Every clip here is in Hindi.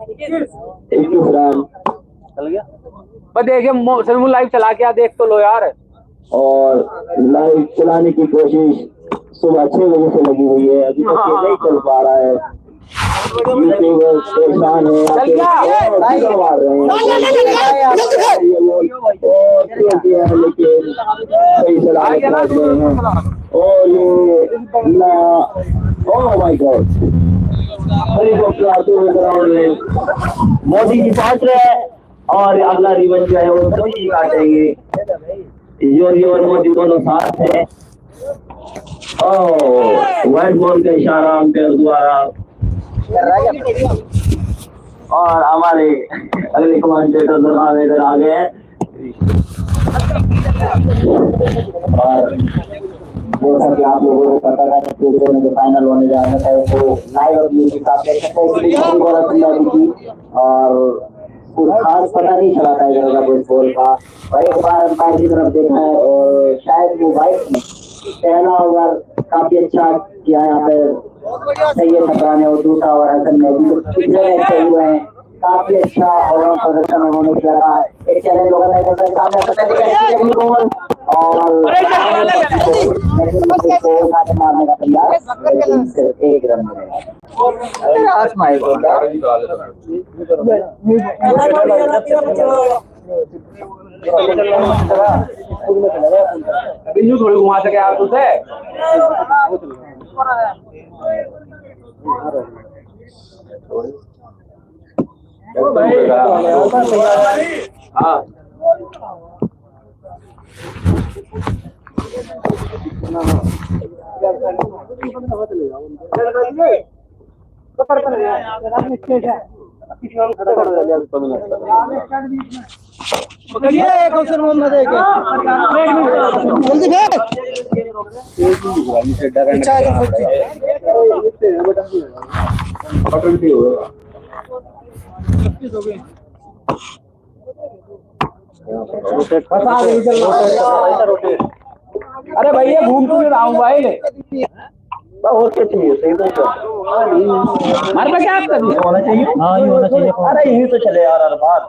21 रन चल गया। पर देखिए सलमू लाइव चला के देख तो लो यार। और लाइव चलाने की कोशिश सुबह 6 बजे से लगी हुई है, अभी तक ये नहीं चल पा रहा है। परेशान है, मार रहे हैं लेकिन सही सलामत पहुंच गए हैं। और ये ओह माय गॉड, हेलीकॉप्टर आते हुए ग्राउंड में मोदी जी पहुंच रहे हैं और अगला रिवन जो है वो मोदी जी काटेंगे। योगी और मोदी दोनों साथ हैं। व्हाइट बॉल का इशारा अंपायर द्वारा और हमारे अगले कमेंटेटर इधर आ गए हैं। और जैसा कि आप लोगों को पता है कि जो फाइनल होने जा रहा है वो लाइव और म्यूजिक का देख सकते हैं। और कुछ खास पता नहीं चला था इधर का बॉल का, और एक बार अंपायर की तरफ देखा है और शायद वो वाइट में पहला ओवर काफी अच्छा किया यहाँ पे सही है खतराने, और दूसरा ओवर हसन ने भी हुए हैं काफी अच्छा और प्रदर्शन उन्होंने किया। एक चैलेंज होगा और मारने का तैयार, सिर्फ 1 रन मिलेगा। थोड़ी घुमा सके आप उसे। हाँ अरे भैया घूम क्यों रहा हूँ भाई, बहुत चाहिए सही तो हमारे पे क्या होना चाहिए। हाँ ये होना चाहिए। अरे यही तो चले यार हर बात।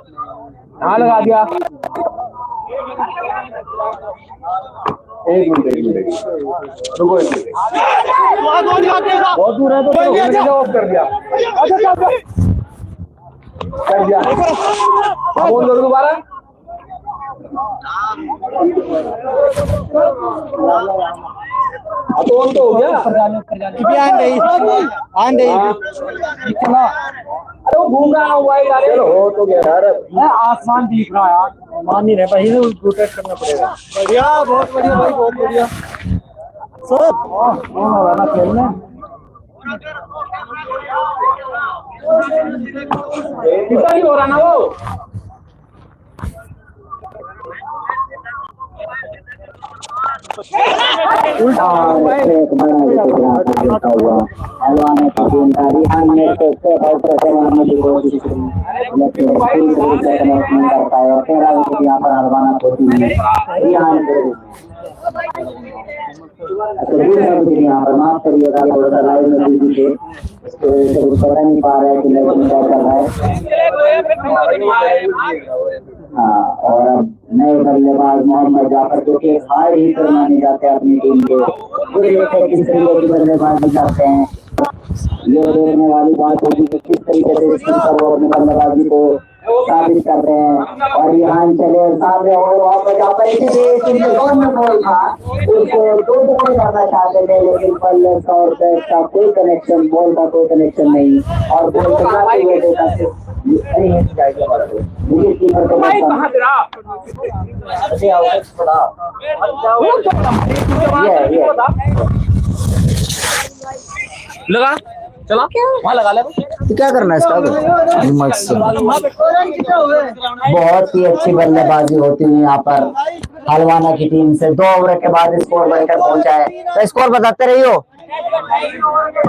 हाँ लगा दिया। एक मिनट रुको, बहुत दूर है तो ऑफ कर दिया। कर दिया बोल दो दोबारा। तो हो गया। अरे वो घूम रहा हुआ है यार। चलो हो तो गया यार, आसमान दिख रहा है यार, मान नहीं रहे भाई, प्रोटेस्ट करना पड़ेगा। बढ़िया, बहुत बढ़िया भाई, बहुत बढ़िया सब हो रहा ना खेल में। कितना ही हो रहा ना वो। माफ करिएगा थोड़ा सा लाइव में पता नहीं पा रहा है कि क्या कर रहा है। हाँ, और अब नए बल्लेबाज मोहम्मद जाफर जो कि हार ही कर माने जाते हैं अपनी टीम के, किस तरीके की बल्लेबाजी करते हैं ये देखने वाली बात होगी कि किस तरीके से वो अपने बल्लेबाजी को साबित कर रहे हैं। और यहाँ चले सामने और वहाँ पर बॉल था उसको 2 टुकड़े करना चाहते थे, लेकिन बल्ले का और बैट का कोई कनेक्शन, बॉल का कोई कनेक्शन नहीं, और बॉल लगा चला वहाँ लगा ले। तो क्या करना है इसका? बहुत ही अच्छी बल्लेबाजी होती है यहाँ पर हलवाना की टीम से। 2 ओवर के बाद स्कोर बनकर पहुंचा है, तो स्कोर बताते रहियो।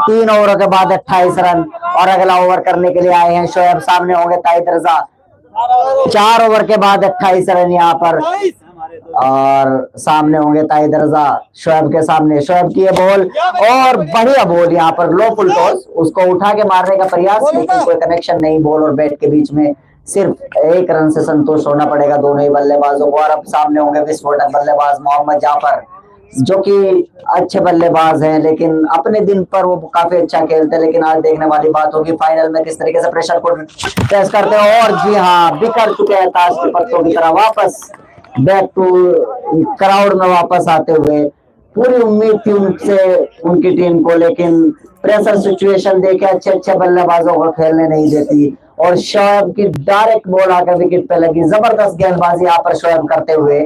3 ओवरों के बाद 28 रन, और अगला ओवर करने के लिए आए हैं शोएब, सामने होंगे ताहिद रजा। 4 ओवर के बाद 28 रन यहाँ पर, और सामने होंगे ताहिद रजा, शोएब के सामने, शोएब की ये बॉल और बढ़िया बॉल यहाँ पर लो फुल टॉस, उसको उठा के मारने का प्रयास लेकिन कोई कनेक्शन नहीं बॉल और बैट के बीच में। सिर्फ एक रन से संतुष्ट होना पड़ेगा दोनों ही बल्लेबाजों को। और अब सामने होंगे विस्फोटक बल्लेबाज मोहम्मद जाफर, जो कि अच्छे बल्लेबाज हैं लेकिन अपने दिन पर वो काफी अच्छा खेलते हैं। लेकिन आज देखने वाली बात होगी फाइनल में किस तरीके से प्रेशर को फेस करते हैं। और जी हाँ, बिखर चुके हैं ताश के पत्तों की तरह, वापस बैक टू क्राउड में वापस आते हुए। पूरी उम्मीद थी उनसे, उनकी टीम को, लेकिन प्रेशर सिचुएशन देखे अच्छे अच्छे बल्लेबाजों को खेलने नहीं देती। और शोएब की डायरेक्ट बॉल आकर विकेट पे लगी, जबरदस्त गेंदबाजी यहाँ पर शोएब करते हुए।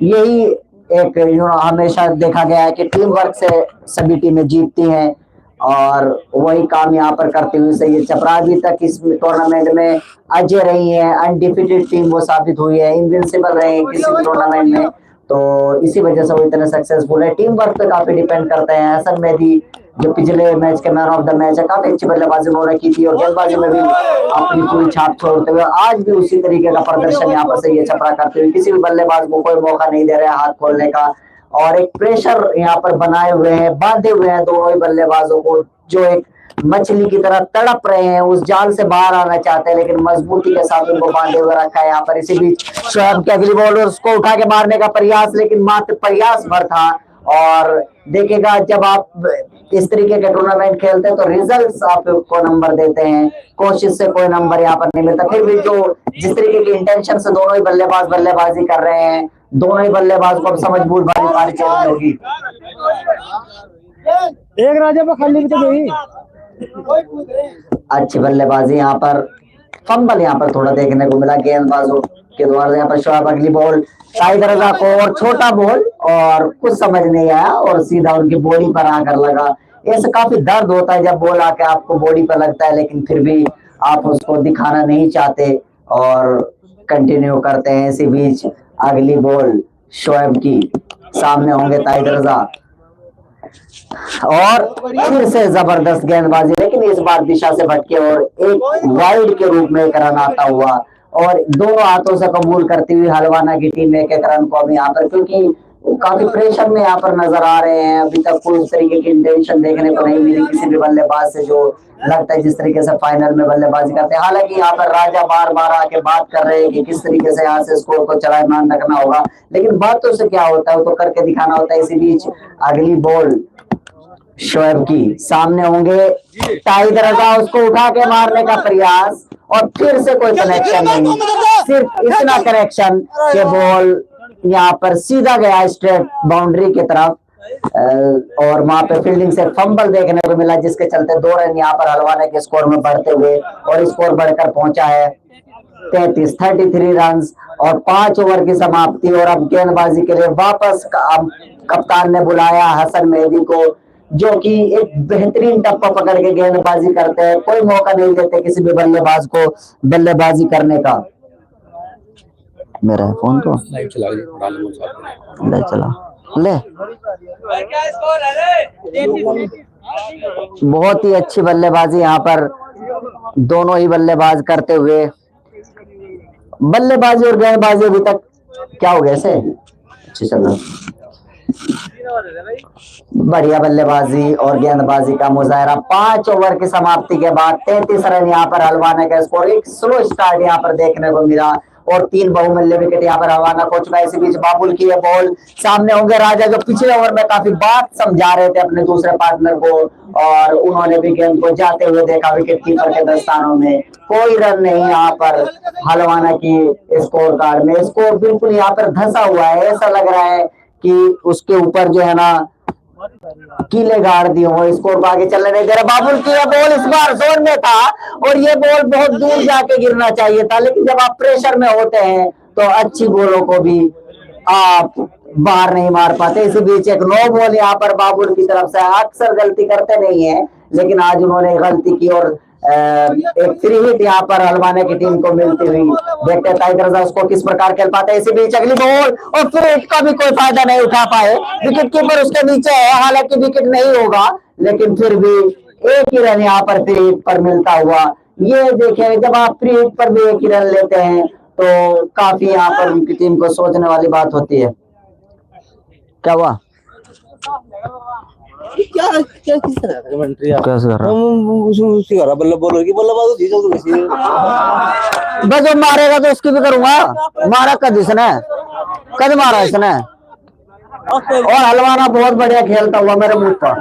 यही एक हमेशा देखा गया है कि टीम वर्क से सभी टीमें जीतती हैं और वही काम यहाँ पर करते हुए सही चपरा अभी तक इस टूर्नामेंट में अजय रही है, अनडिफिटेड टीम वो साबित हुई है, इनविंसिबल रहे हैं किसी भी टूर्नामेंट में। तो इसी वजह से वो इतने सक्सेसफुल है। टीम वर्क पे काफी डिपेंड करते हैं। हसन मेहदी जो पिछले मैच के मैन ऑफ द मैच है, काफी अच्छी बल्लेबाजी उन्होंने की थी और गेंदबाजी में भी अपनी पूरी छाप छोड़ते हुए आज भी उसी तरीके का प्रदर्शन यहाँ पर सही छपरा करते हुए, किसी भी बल्लेबाज को कोई मौका नहीं दे रहे हैं हाथ खोलने का। और एक प्रेशर यहाँ पर बनाए हुए हैं, बांधे हुए हैं दोनों ही बल्लेबाजों को, जो एक मछली की तरह तड़प रहे हैं, उस जाल से बाहर आना चाहते हैं लेकिन मजबूती के साथ उनको बांधे हुए रखा है यहाँ पर। इसी बीच शोएब की अगली बॉल, उसको उठा के मारने का प्रयास, लेकिन मात्र प्रयास भर था। और देखिएगा जब आप इस तरीके के टूर्नामेंट खेलते हैं तो रिजल्ट्स आपको नंबर देते हैं, कोशिश से कोई नंबर यहाँ पर नहीं मिलता। फिर भी जो जिस तरीके की इंटेंशन से दोनों ही बल्लेबाज बल्लेबाजी कर रहे हैं, दोनों ही बल्लेबाज को अब समझ बूझ वाली पारी खेलनी होगी। एक राजा पर खाली भी तो गई। अच्छी बल्लेबाजी यहाँ पर, फंबल यहाँ पर थोड़ा देखने को मिला गेंदबाजों के द्वारा। यहाँ पर शोएब अगली बॉल ताहिद रजा को, और छोटा बॉल और कुछ समझ नहीं आया और सीधा उनकी बॉडी पर आकर लगा। ऐसे काफी दर्द होता है जब बॉल आके आपको बॉडी पर लगता है, लेकिन फिर भी आप उसको दिखाना नहीं चाहते और कंटिन्यू करते हैं। इसी बीच अगली बॉल शोएब की, सामने होंगे ताहिद रजा और फिर से जबरदस्त गेंदबाजी, लेकिन इस बार दिशा से भटके और एक वाइड के रूप में एक रन आता हुआ। और दोनों हाथों से कबूल करती हुई हलवाना की टीम एक एक रन को अब यहाँ पर, क्योंकि काफी प्रेशर में यहाँ पर नजर आ रहे हैं। अभी तक कोई उस तरीके की इंटेंशन देखने को नहीं मिली किसी भी बल्लेबाज से, जो लगता है जिस तरीके से फाइनल में बल्लेबाजी करते हैं। हालांकि यहाँ पर राजा बार बार आके बात कर रहे हैं कि किस तरीके से यहाँ से स्कोर को चलायमान रखना होगा, लेकिन बातों से क्या होता है, वो तो करके दिखाना होता है। इसी बीच अगली बॉल शोएब की, सामने होंगे ताहिद रजा, उसको उठा के मारने का प्रयास और फिर से कोई कनेक्शन नहीं, सिर्फ इतना कनेक्शन के बॉल यहाँ पर सीधा गया स्ट्रेट बाउंड्री की तरफ। और वहां पे फील्डिंग से फंबल देखने को मिला, जिसके चलते 2 रन यहाँ पर हलवाने के स्कोर में बढ़ते हुए, और स्कोर बढ़कर पहुंचा है 33 रन और 5 ओवर की समाप्ति। और अब गेंदबाजी के लिए वापस कप्तान ने बुलाया हसन मेहदी को, जो कि एक बेहतरीन टप्पा पकड़ के गेंदबाजी करते हैं, कोई मौका नहीं देते किसी भी बल्लेबाज को बल्लेबाजी करने का। मेरा फोन तो ले चला ले, बहुत ही अच्छी बल्लेबाजी यहाँ पर दोनों ही बल्लेबाज करते हुए। बल्लेबाजी और गेंदबाजी अभी तक क्या हो गया से अच्छी चल रहा, बढ़िया बल्लेबाजी और गेंदबाजी का मुजाहरा। 5 ओवर की समाप्ति के बाद 33 रन यहाँ पर हलवाना का स्कोर। एक स्लो स्टार्ट यहाँ पर देखने को मिला और 3 बहुमूल्य विकेट यहाँ पर हलवाना को चुका है। इसी बीच बाबुल की है बॉल, सामने होंगे राजा, जो पिछले ओवर में काफी बात समझा रहे थे अपने दूसरे पार्टनर को, और उन्होंने भी गेंद को जाते हुए देखा विकेट कीपर के दस्तानों में। कोई रन नहीं यहाँ पर हलवाना की स्कोर कार्ड में, स्कोर बिल्कुल यहाँ पर धंसा हुआ है। ऐसा लग रहा है कि उसके ऊपर जो है ना कीले गाड़ दिए हो, स्कोर को आगे चलने नहीं दे रहा। बाबुल की बॉल इस बार जोन में था और ये बॉल बहुत दूर जाके गिरना चाहिए था, लेकिन जब आप प्रेशर में होते हैं तो अच्छी बॉलों को भी आप बाहर नहीं मार पाते। इसी बीच एक नो बॉल यहाँ पर बाबुल की तरफ से, अक्सर गलती करते नहीं है लेकिन आज उन्होंने गलती की और एक फ्री हिट यहाँ पर हलवाने की टीम को मिलती हुई। देखते हैं ताहिद रजा उसको किस प्रकार खेल पाते हैं। इसी बीच अगली बॉल और फ्री हिट का भी कोई फायदा नहीं उठा पाए, विकेट कीपर उसके नीचे है, हालांकि विकेट नहीं होगा लेकिन फिर भी एक ही रन यहाँ पर फ्री हिट पर मिलता हुआ। ये देखिए जब आप फ्री हिट पर भी एक ही रन लेते हैं तो काफी यहाँ पर उनकी टीम को सोचने वाली बात होती है। क्या हुआ? क्या क्या किस तरह का कमेंट्री यार? कैसे कर रहा? उसकी कर रहा बल्लभ बोल की बल्लभ तो जीत तो वैसे बस जो मारेगा तो उसकी भी करूंगा। मारा कद इसने, कद मारा इसने। और हलवाना बहुत बढ़िया खेलता हुआ मेरे मुंह पर।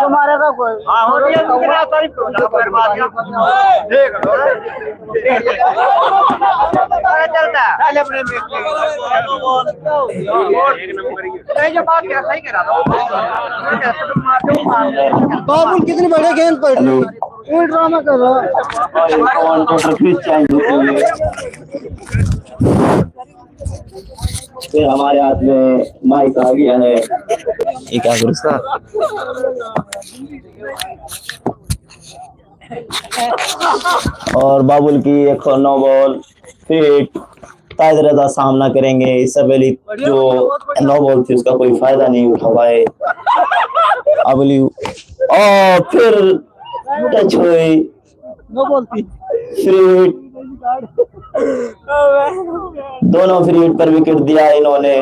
मारेगा कोई बाबुल कितनी बढ़िया गेंद पड़ रही है, ड्रामा कर रहा फिर हमारे हाथ में माइक आ गया है। ये क्या करूँ इसका? और बाबुल की एक 9 बॉल फिर ताहिर रजा सामना करेंगे। इससे पहले जो 9 बॉल थी उसका कोई फायदा नहीं उठा पाए अबली। और फिर टच हुई फ्री, दोनों फ्री हिट पर विकेट दिया इन्होंने।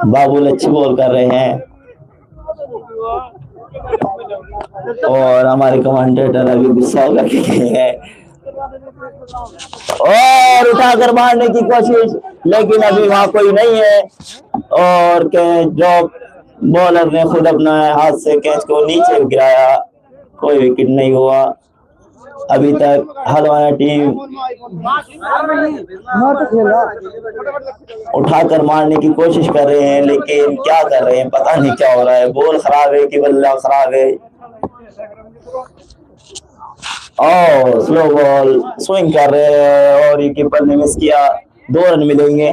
बाबुल अच्छी बॉल कर रहे हैं और हमारे कमेंटेटर अभी गुस्सा करके गए हैं और उठाकर मारने की कोशिश, लेकिन अभी वहां कोई नहीं है। और जो बॉलर ने खुद अपना हाथ से कैच को नीचे गिराया, कोई विकेट नहीं हुआ अभी तक। हलवाना टीम उठाकर मारने की कोशिश कर रहे हैं, लेकिन क्या कर रहे हैं पता नहीं क्या हो रहा है। बॉल खराब है कि बल्ला खराब है। और स्लो बॉल स्विंग कर रहे हैं और ये कीपर ने मिस किया। 2 रन मिलेंगे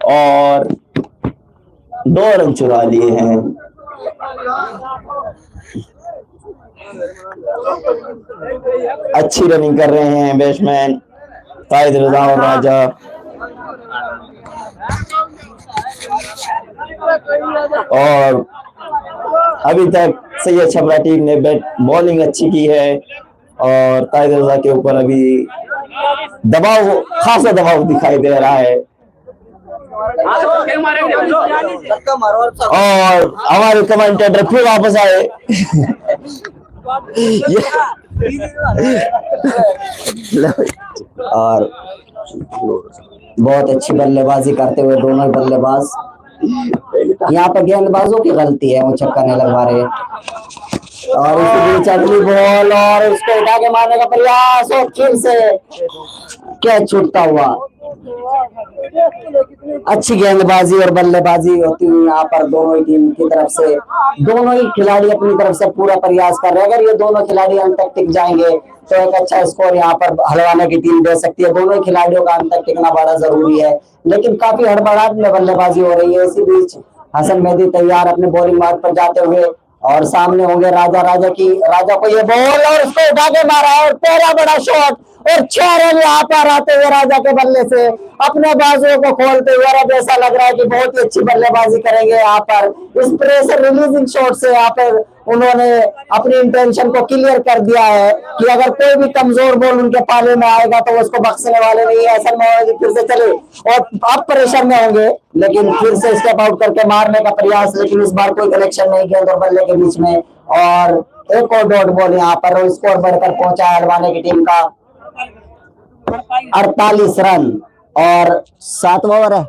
और 2 रन चुरा लिए हैं। अच्छी रनिंग कर रहे हैं बैट्समैन ताहिर रजा और राजा। और अभी तक सैयद छबरा टीम ने बॉलिंग अच्छी की है और ताहिर रजा के ऊपर अभी दबाव, खासा दबाव दिखाई दे रहा है। और हमारे कमेंटेटर फिर वापस आए और बहुत अच्छी बल्लेबाजी करते हुए दोनों ही बल्लेबाज। यहाँ पर गेंदबाजों की गलती है, वो छक्का नहीं लगवा रहे। और इसी बीच अगली बॉल और उसको उठा के मारने का प्रयास और फिर से कैच छूटता हुआ। अच्छी गेंदबाजी और बल्लेबाजी होती है यहाँ पर दोनों ही टीम की तरफ से। दोनों ही खिलाड़ी अपनी तरफ से पूरा प्रयास कर रहे हैं। अगर ये दोनों खिलाड़ी अंत तक टिक जाएंगे तो एक अच्छा स्कोर यहाँ पर हलवाना की टीम दे सकती है। दोनों ही खिलाड़ियों का अंत तक टिकना बड़ा जरूरी है, लेकिन काफी हड़बड़ाहट में बल्लेबाजी हो रही है। इसी बीच हसन मेहदी तैयार अपने बॉलिंग मार्ग पर जाते हुए और सामने होंगे राजा। राजा को ये बॉल और उसको उठा के मारा और पहला बड़ा शॉट और 6 रन यहाँ पर आते हुए राजा के बल्ले से अपने बाजुओं को खोलते हुए। अब ऐसा लग रहा है कि बहुत ही अच्छी बल्लेबाजी करेंगे यहाँ पर। इस प्रेशर रिलीजिंग शॉट से यहाँ पर उन्होंने अपनी इंटेंशन को क्लियर कर दिया है कि अगर कोई भी कमजोर बॉल उनके पाले में आएगा तो वो उसको बख्शने वाले नहीं है। ऐसा नहीं फिर से चले और अब प्रेशर में होंगे, लेकिन फिर से स्टेप आउट करके मारने का प्रयास, लेकिन इस बार कोई कनेक्शन नहीं गेंद और बल्ले के बीच में। और एक और डॉट बॉल यहाँ पर स्कोर बढ़कर पहुंचा है हलवाने की टीम का 48 रन और 7वां ओवर है,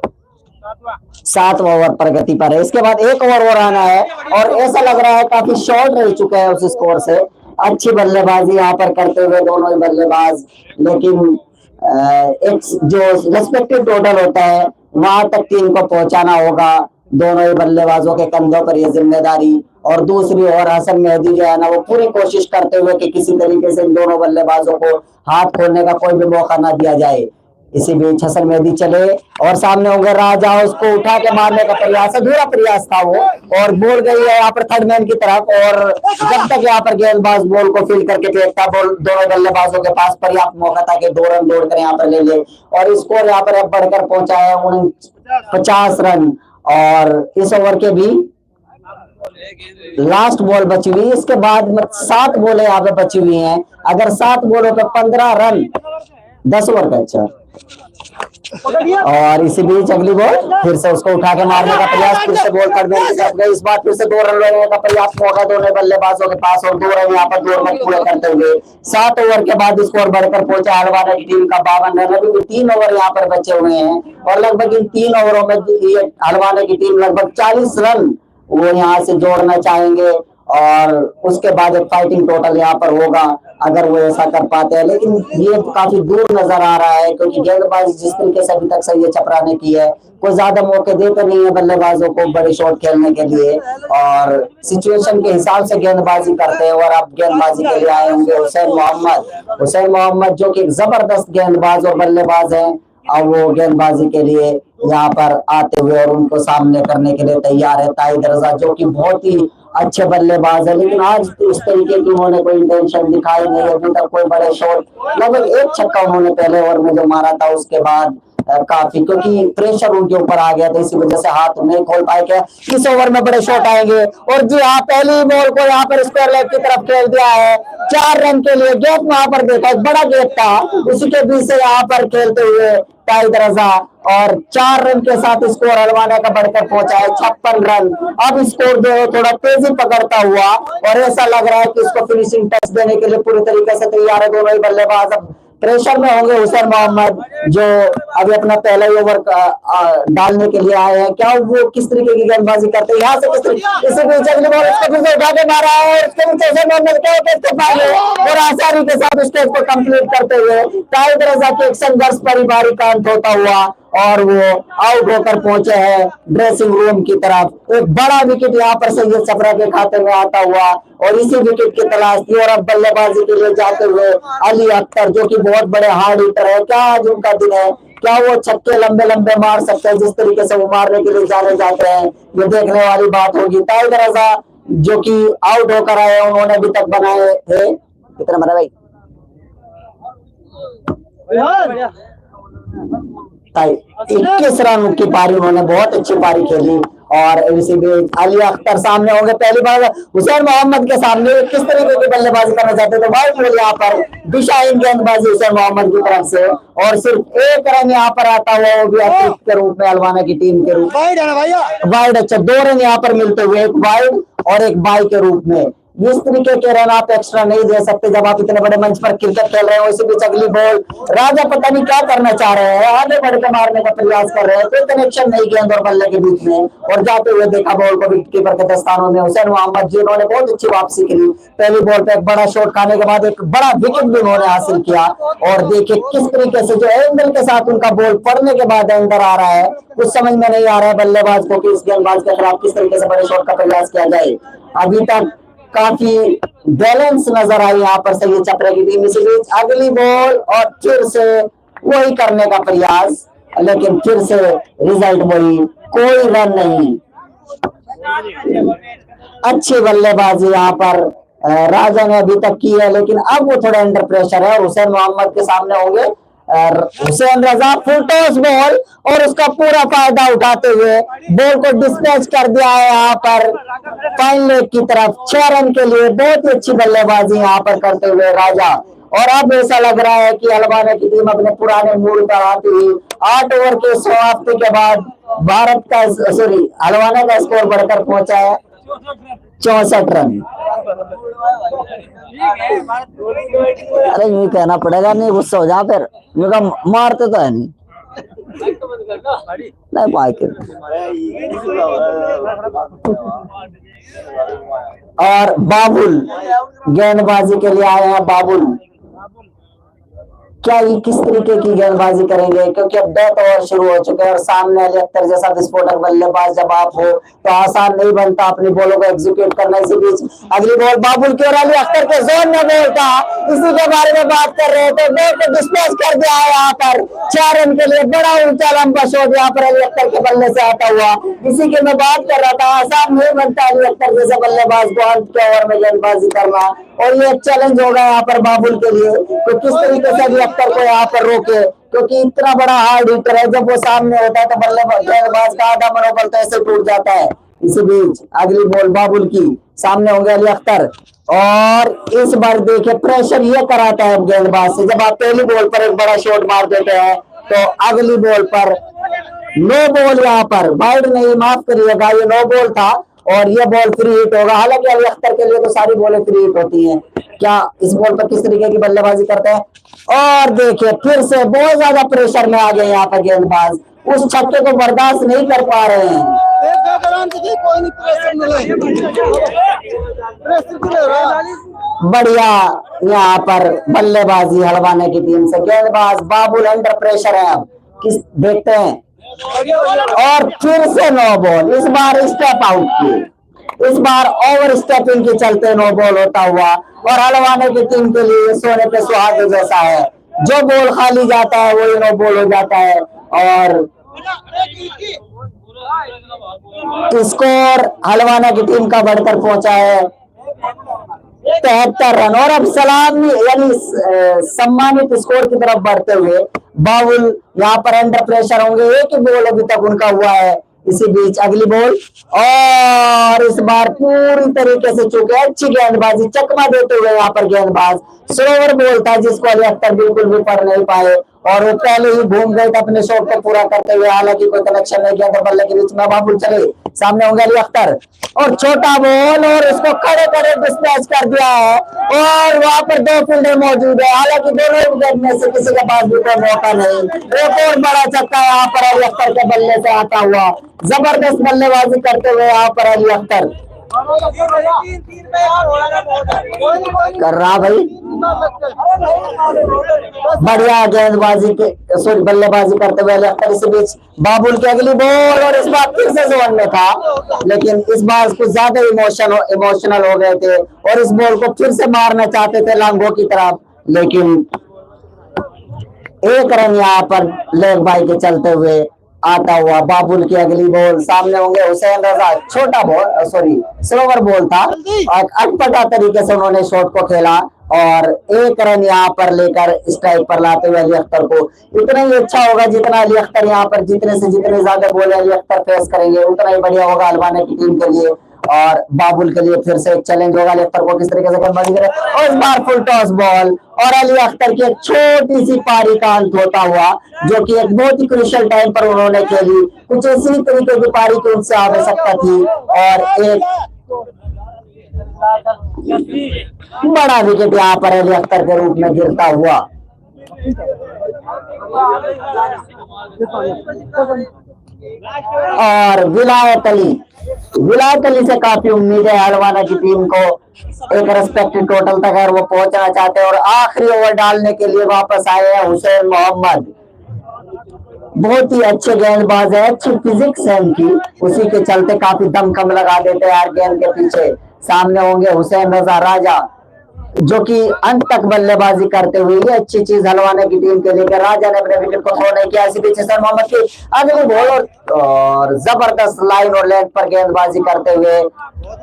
7वां ओवर प्रगति पर है। इसके बाद एक ओवर और आना है और ऐसा लग रहा है काफी शॉर्ट रह चुके हैं उस स्कोर से। अच्छी बल्लेबाजी यहाँ पर करते हुए दोनों ही बल्लेबाज, लेकिन एक जो रेस्पेक्टिव टोटल होता है वहां तक टीम को पहुंचाना होगा। दोनों ही बल्लेबाजों के कंधों पर यह जिम्मेदारी। और दूसरी ओर हसन मेहदी जो है ना, वो पूरी कोशिश करते हुए कि किसी तरीके से इन दोनों बल्लेबाजों को हाथ खोलने का कोई भी मौका ना दिया जाए। इसी बीच हसन मेहदी चले और सामने होंगे राजा, उसको उठा के मारने का प्रयास, अधूरा प्रयास था वो, और बॉल गई है यहाँ पर थर्ड मैन की तरफ। और जब तक यहाँ पर गेंदबाज बॉल को फील करके फेंकता, बॉल दोनों बल्लेबाजों के पास पर्याप्त मौका था कि 2 रन दौड़कर यहाँ पर ले ले। और स्कोर यहाँ पर अब बढ़कर पहुंचा है 49 रन। और इस ओवर के भी लास्ट बॉल बची हुई, इसके बाद 7 बॉलें यहाँ पे बची हुई हैं। अगर 7 बॉलों पे 15 रन 10 ओवर का, अच्छा, और इसी बीच अगली बॉल फिर से उसको उठा के मारने का प्रयास, फिर से बॉल कर देंगे। इस बार फिर से 2 रन लेने का प्रयास मौका दोनों बल्लेबाजों के पास, और 2 रन यहाँ पर 2 रन पूरे करते हुए 7 ओवर के बाद स्कोर बढ़कर पहुंचा हलवाना की टीम का 52 रन। अभी 3 ओवर यहाँ पर बचे हुए हैं, और लगभग इन 3 ओवरों में हलवाना की टीम लगभग 40 रन वो यहाँ से जोड़ना चाहेंगे, और उसके बाद एक फाइटिंग टोटल यहाँ पर होगा अगर वो ऐसा कर पाते हैं। लेकिन ये काफी दूर नजर आ रहा है, क्योंकि गेंदबाजी जिस तरीके से अभी तक सही छपरा ने की है, कोई ज्यादा मौके देते नहीं है बल्लेबाजों को बड़े शॉट खेलने के लिए, और सिचुएशन के हिसाब से गेंदबाजी करते हैं। और अब गेंदबाजी के लिए आए होंगे हुसैन मोहम्मद, जो कि एक जबरदस्त गेंदबाज और बल्लेबाज हैं। अब वो गेंदबाजी के लिए यहाँ पर आते हुए और उनको सामने करने के लिए तैयार है। ताहिद रजा, जो कि बहुत ही अच्छे बल्लेबाज है, लेकिन आज उस तरीके की उन्होंने कोई इंटेंशन दिखाई नहीं, अभी तक कोई बड़े शॉट, लगभग 1 छक्का उन्होंने पहले ओवर में जो मारा था, उसके बाद काफी, क्योंकि प्रेशर उनके ऊपर आ गया था, इसी वजह से हाथ नहीं खोल पाए। क्या इस ओवर में बड़े शॉट आएंगे, और जी हाँ, पहली बॉल को यहाँ पर स्क्वायर लेग की तरफ खेल दिया है 4 रन के लिए। गेप वहां पर देखा, एक बड़ा गेप था, उसी के बीच से यहाँ पर खेलते हुए ताहिद रजा, और 4 रन के साथ स्कोर हलवाना का बढ़कर पहुंचा है 56 रन। अब स्कोर जो है थोड़ा तेजी पकड़ता हुआ, और ऐसा लग रहा है कि इसको फिनिशिंग टच देने के लिए पूरी तरीके से तैयार है दोनों ही बल्लेबाज। अब प्रेशर में होंगे हुसैन मोहम्मद, जो अभी अपना पहला ही ओवर डालने के लिए आए हैं। क्या वो किस तरीके की गेंदबाजी करते हैं, यहाँ से किस तरीके, इसी बीच अगली बॉल उसको फिर से उठा के मारा है, और उसके बीच हुसैन मोहम्मद और आसानी के साथ स्टेज को कंप्लीट करते हुए ताहिद रजा के एक संघर्ष पर भारी का अंत होता हुआ, और वो आउट होकर पहुंचे हैं ड्रेसिंग रूम की तरफ। एक बड़ा विकेट यहाँ पर सैयद छपरा के खाते में आता हुआ, और इसी विकेट की तलाश थी। और अब बल्लेबाजी के लिए जाते हुए अली अख्तर, जो कि बहुत बड़े हार्ड हिटर है, क्या आज उनका दिन है, क्या वो छक्के लंबे लंबे मार सकते हैं जिस तरीके से वो मारने के लिए जाने जाते हैं, ये देखने वाली बात होगी। ताहिद रजा जो कि आउट होकर आए, उन्होंने अभी तक बनाए थे कितना मारा भाई, 21 रन की पारी, उन्होंने बहुत अच्छी पारी खेली। और इसी बीच अली अख्तर सामने होंगे, पहली बार हुसैन मोहम्मद के सामने किस तरीके की बल्लेबाजी करना चाहते थे, वाइड बॉल यहाँ पर दिशाहीन गेंदबाजी हुसैन मोहम्मद की तरफ से, और सिर्फ 1 रन यहाँ पर आता हुआ, वो भी अतिरिक्त के रूप में हलवाना की टीम के रूप में वाइड। अच्छा, 2 रन यहाँ पर मिलते हुए, एक वाइड और एक बाई के रूप में। इस तरीके के रन आप एक्स्ट्रा नहीं दे सकते जब आप इतने बड़े मंच पर क्रिकेट खेल रहे हो। इसी बीच अगली बॉल, राजा पता नहीं क्या करना चाह रहे हैं, आगे बढ़कर मारने का प्रयास कर रहे हैं, कोई कनेक्शन नहीं गेंद और बल्ले के बीच में, और जाते हुए देखा बॉल को विकेट कीपर के दस्तानों में हुसैन मोहम्मद, जिन्होंने बहुत अच्छी वापसी करी। पहली बॉल पे एक बड़ा शॉट खाने के बाद एक बड़ा विकेट भी उन्होंने हासिल किया, और देखिए किस तरीके से जो एंगल के साथ उनका बॉल पड़ने के बाद अंदर आ रहा है, कुछ समझ में नहीं आ रहा है बल्लेबाज को कि इस गेंदबाज के खिलाफ किस तरीके से बड़े शॉट का प्रयास किया जाए। अभी तक काफी बैलेंस नजर आई यहाँ पर सैयद छपरा की टीम। इसी बीच अगली बॉल, और फिर से वही करने का प्रयास, लेकिन फिर से रिजल्ट वही, कोई रन नहीं। अच्छी बल्लेबाजी यहाँ पर राजा ने अभी तक की है, लेकिन अब वो थोड़ा अंडर प्रेशर है। हुसैन मोहम्मद के सामने होंगे हुसैन रजा, फुल टॉस बॉल, और उसका पूरा फायदा उठाते हुए बॉल को डिस्पैच कर दिया है यहाँ पर फाइन लेग की तरफ 6 रन के लिए। बहुत ही अच्छी बल्लेबाजी यहाँ पर करते हुए राजा, और अब ऐसा लग रहा है कि हलवाना की टीम अपने पुराने मूड पर आती हुई 8 ओवर के समाप्ति के बाद हलवाना का स्कोर बढ़कर पहुंचा है 64 रन। अरे यूं कहना पड़ेगा, नहीं गुस्सा हो जा फिर, मारते तो है नहीं पाए। और बाबुल गेंदबाजी के लिए आए हैं। बाबुल क्या ये किस तरीके की गेंदबाजी करेंगे, क्योंकि अब डेथ ओवर शुरू हो चुके हैं, और सामने अली अख्तर जैसा विस्फोटक बल्लेबाज जब आप हो तो आसान नहीं बनता अपनी बॉलों को एग्जीक्यूट करना। इसी बीच अगली बॉल बाबुल की, और अली अख्तर के जोन में बॉल था, इसी के बारे में बात कर रहे थे। बॉल को डिस्पैच कर दिया है यहाँ पर 4 रन के लिए, बड़ा ऊंचा लंबा शॉट यहाँ पर अली अख्तर के बल्ले से आता हुआ। इसी की मैं बात कर रहा था, आसान नहीं बनता अली अख्तर जैसे बल्लेबाज को अंत के ओवर में गेंदबाजी करना, और ये चैलेंज होगा यहाँ पर बाबुल के लिए, तो किस तरीके से अली अख्तर को यहाँ पर रोके, क्योंकि इतना बड़ा हार्ड हिटर है, जब वो सामने होता है तो बल्लेबाज का आधा मनोबल तो ऐसे टूट जाता है। इसी बीच अगली बॉल बाबुल की, सामने होंगे अली अख्तर, और इस बार देखिए प्रेशर ये कराता है गेंदबाज से, जब आप पहली बॉल पर एक बड़ा शॉट मार देते हैं तो अगली बॉल पर नो बॉल, यहाँ पर वाइड नहीं, माफ करिएगा, ये नो बॉल था और ये बॉल फ्री हिट होगा। हालांकि अली अख्तर के लिए तो सारी बॉलें फ्री हिट होती हैं। क्या इस बॉल पर किस तरीके की बल्लेबाजी करते हैं, और देखिए फिर से बहुत ज्यादा प्रेशर में आ गए यहाँ पर गेंदबाज, उस छक्के को बर्दाश्त नहीं कर पा रहे हैं। बढ़िया यहाँ पर बल्लेबाजी हलवाने की टीम से, गेंदबाज बाबुल अंडर प्रेशर है, अब किस देखते हैं, और फिर से नो बॉल, इस बार स्टेप आउट की, इस बार ओवर स्टेपिंग के चलते नो बॉल होता हुआ, और हलवाने की टीम के लिए सोने पे सुहागे जैसा है, जो बॉल खाली जाता है वही नो बॉल हो जाता है। और स्कोर हलवाना की टीम का बढ़कर पहुंचा है 73 रन, और अब सलामी यानी सम्मानित स्कोर की तरफ बढ़ते हुए बाबुल यहाँ पर अंडर प्रेशर होंगे, एक ही बॉल अभी तक उनका हुआ है। इसी बीच अगली बॉल, और इस बार पूरी तरीके से चूके, अच्छी गेंदबाजी, चकमा देते हुए यहाँ पर गेंदबाज, स्लोवर बॉल था जिसको अली अख्तर बिल्कुल भी पढ़ नहीं पाए, और वो पहले ही घूम गए थे अपने शॉट को पूरा करते हुए, हालांकि कोई कनेक्शन नहीं किया था बल्ले के बीच में। बाबुल चले, सामने होंगे अली अख्तर, और छोटा बॉल, और इसको खड़े खड़े डिस्पैच कर दिया है, और वहां पर 2 फील्डर मौजूद है, हालांकि दोनों विकेट में से किसी के पास भी कोई मौका नहीं। एक और बड़ा छक्का यहाँ पर अली अख्तर के बल्ले से आता हुआ, जबरदस्त बल्लेबाजी करते हुए यहाँ पर अली अख्तर कर रहा भाई, बढ़िया गेंदबाजी के सॉरी बल्लेबाजी करते हुए अली अख्तर। इसी बीच बाबुल की अगली बॉल, और इस बार फिर से जोन में था, लेकिन इस बार कुछ ज्यादा इमोशनल हो गए थे, और इस बॉल को फिर से मारना चाहते थे लांगों की तरफ, लेकिन 1 रन यहाँ पर लेग बाई के चलते हुए आता हुआ। बाबुल की अगली बॉल, सामने होंगे हुसैन रजा, छोटा बॉल सॉरी स्लोवर बॉल था, और अटपटा तरीके से उन्होंने शॉट को खेला, और 1 रन यहाँ पर लेकर स्ट्राइक पर लाते हुए अली अख्तर को, इतना ही अच्छा होगा जितना अली अख्तर यहाँ पर जितने से जितने ज्यादा बॉल अली अख्तर फेस करेंगे उतना ही बढ़िया होगा हलवाने की टीम के लिए, और बाबुल के लिए फिर से एक चैलेंज होगा अली अख्तर को किस तरीके से गेंदबाजी करे, और इस बार फुल टॉस बॉल, और अली अख्तर की एक छोटी सी पारी का अंत होता हुआ, जो कि एक बहुत ही क्रूशियल टाइम पर उन्होंने खेली, कुछ इसी तरीके की पारी की उनसे आवश्यकता थी, और एक बड़ा विकेट यहाँ पर अली अख्तर के रूप में गिरता हुआ। और विलायत अली से काफी उम्मीद है हलवाना की टीम को, एक रेस्पेक्टेड टोटल तक अगर वो पहुंचना चाहते हैं, और आखिरी ओवर डालने के लिए वापस आए हैं हुसैन मोहम्मद, बहुत ही अच्छे गेंदबाज है, अच्छी फिजिक्स है उनकी, उसी के चलते काफी दम कम लगा देते हैं हर गेंद के पीछे। सामने होंगे हुसैन रजा राजा, जो कि अंत तक बल्लेबाजी करते हुए ये अच्छी चीज हलवाने की टीम के लिए, राजा ने अपने विकेट को थ्रो नहीं किया। इसी बीच हुसैन मोहम्मद की अगली बॉल, और जबरदस्त लाइन और लेग पर गेंदबाजी करते हुए,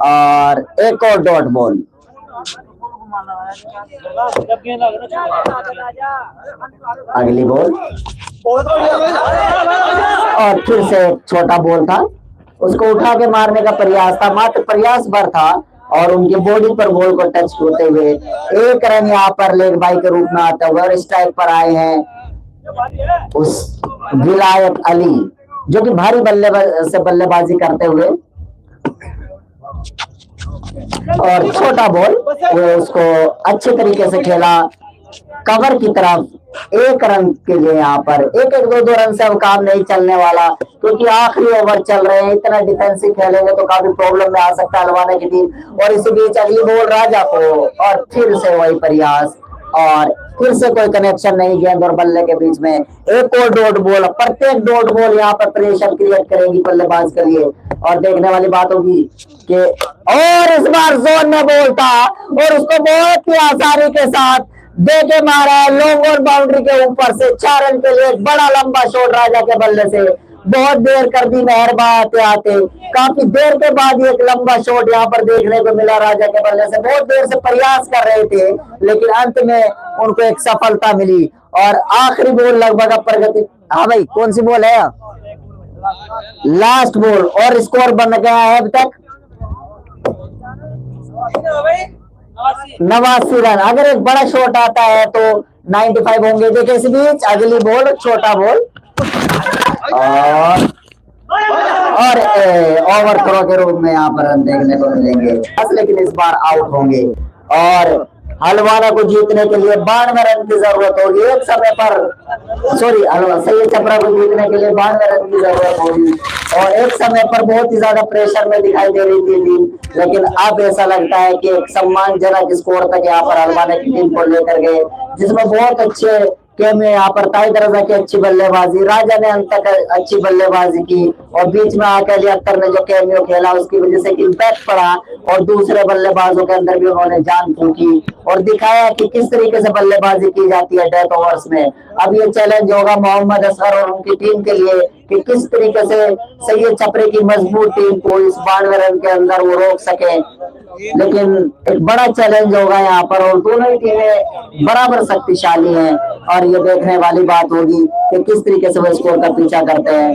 और एक और डॉट बॉल। अगली बॉल, और फिर से छोटा बॉल था, उसको उठा के मारने का प्रयास था, मात्र प्रयास भर था, और उनकी बॉडी पर बॉल को टच होते हुए 1 रन यहाँ पर लेग बाई के रूप में आता हुआ, और स्ट्राइक पर आए हैं उस विलायत अली, जो कि भारी बल्लेबाजी करते हुए, और छोटा बॉल वो उसको अच्छे तरीके से खेला कवर की तरफ, 1 रन के लिए यहाँ पर 1-2 रन से अब काम नहीं चलने वाला, क्योंकि आखिरी ओवर चल रहे हैं, इतना डिफेंसिव खेलेंगे तो काफी प्रॉब्लम में आ सकता है हलवाने की टीम। और इसी बीच अगली बॉल राजा को, और फिर से वही प्रयास, और फिर से कोई कनेक्शन नहीं गेंद और बल्ले के बीच में, एक और डॉट बॉल, प्रत्येक डॉट बॉल यहाँ पर प्रेशर क्रिएट करेगी बल्लेबाज के लिए, और देखने वाली बात होगी कि, और इस बार जोन में बॉल था, और उसको बहुत ही आसानी के साथ दे के मारा है लॉन्ग और बाउंड्री के ऊपर से 4 रन के लिए, एक बड़ा लंबा शॉट राजा के बल्ले से, बहुत देर कर दी मेहरबान आते काफी देर के बाद एक लंबा शॉट यहाँ पर देखने को मिला राजा के बल्ले से, बहुत देर से प्रयास कर रहे थे, लेकिन अंत में उनको एक सफलता मिली, और आखिरी बॉल लगभग अब प्रगति, हाँ भाई कौन सी बॉल है, लास्ट बॉल और स्कोर बन गया है अब तक 89 रन। अगर एक बड़ा शॉट आता है तो 95 होंगे। देखिए इस बीच अगली बॉल, छोटा बॉल और ओवर थ्रो के रूप में यहाँ पर रन देखने को मिलेंगे, लेकिन इस बार आउट होंगे और हलवाना को जीतने के लिए 92 रन की जरूरत होगी एक समय पर। सॉरी, सैयद छपरा को जीतने के लिए 92 रन की जरूरत होगी और एक समय पर बहुत ही ज्यादा प्रेशर में दिखाई दे रही थी टीम, लेकिन अब ऐसा लगता है कि एक सम्मानजनक स्कोर तक यहाँ पर हलवाना की टीम को लेकर गए, जिसमें बहुत अच्छे गेम में यहाँ पर ताई दरजा की अच्छी बल्लेबाजी, राजा ने अंत तक अच्छी बल्लेबाजी की और बीच में आकर अख्तर ने जो कैमियो खेला उसकी वजह से इम्पैक्ट पड़ा और दूसरे बल्लेबाजों के अंदर भी उन्होंने जान फूंकी और दिखाया कि किस तरीके से बल्लेबाजी की जाती है डेथ ओवर्स में। अब ये चैलेंज होगा मोहम्मद असगर और उनकी टीम के लिए कि किस तरीके से सैयद छपरे की मजबूत टीम को इस 92 रन के अंदर वो रोक सके, लेकिन एक बड़ा चैलेंज होगा यहाँ पर और दोनों ही टीमें बराबर शक्तिशाली हैं और ये देखने वाली बात होगी कि किस तरीके से वो स्कोर का पीछा करते हैं।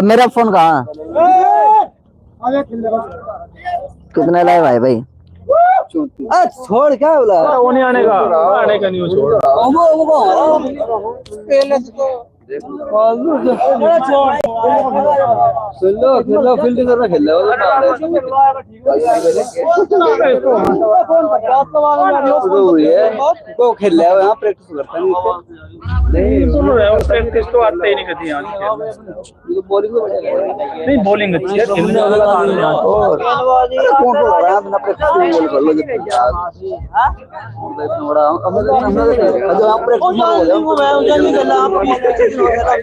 मेरा फोन कहाँ, कितने लाए भाई? छोड़ क्या बोला वो नहीं आने का नहीं, वो छोड़ खेलो फील्ड कर खेल तो खेल यहाँ प्रैक्टिस करता प्रैक्टिस तो आते ही नहीं करती बॉलिंग नहीं, बॉलिंग अच्छी है, खेलने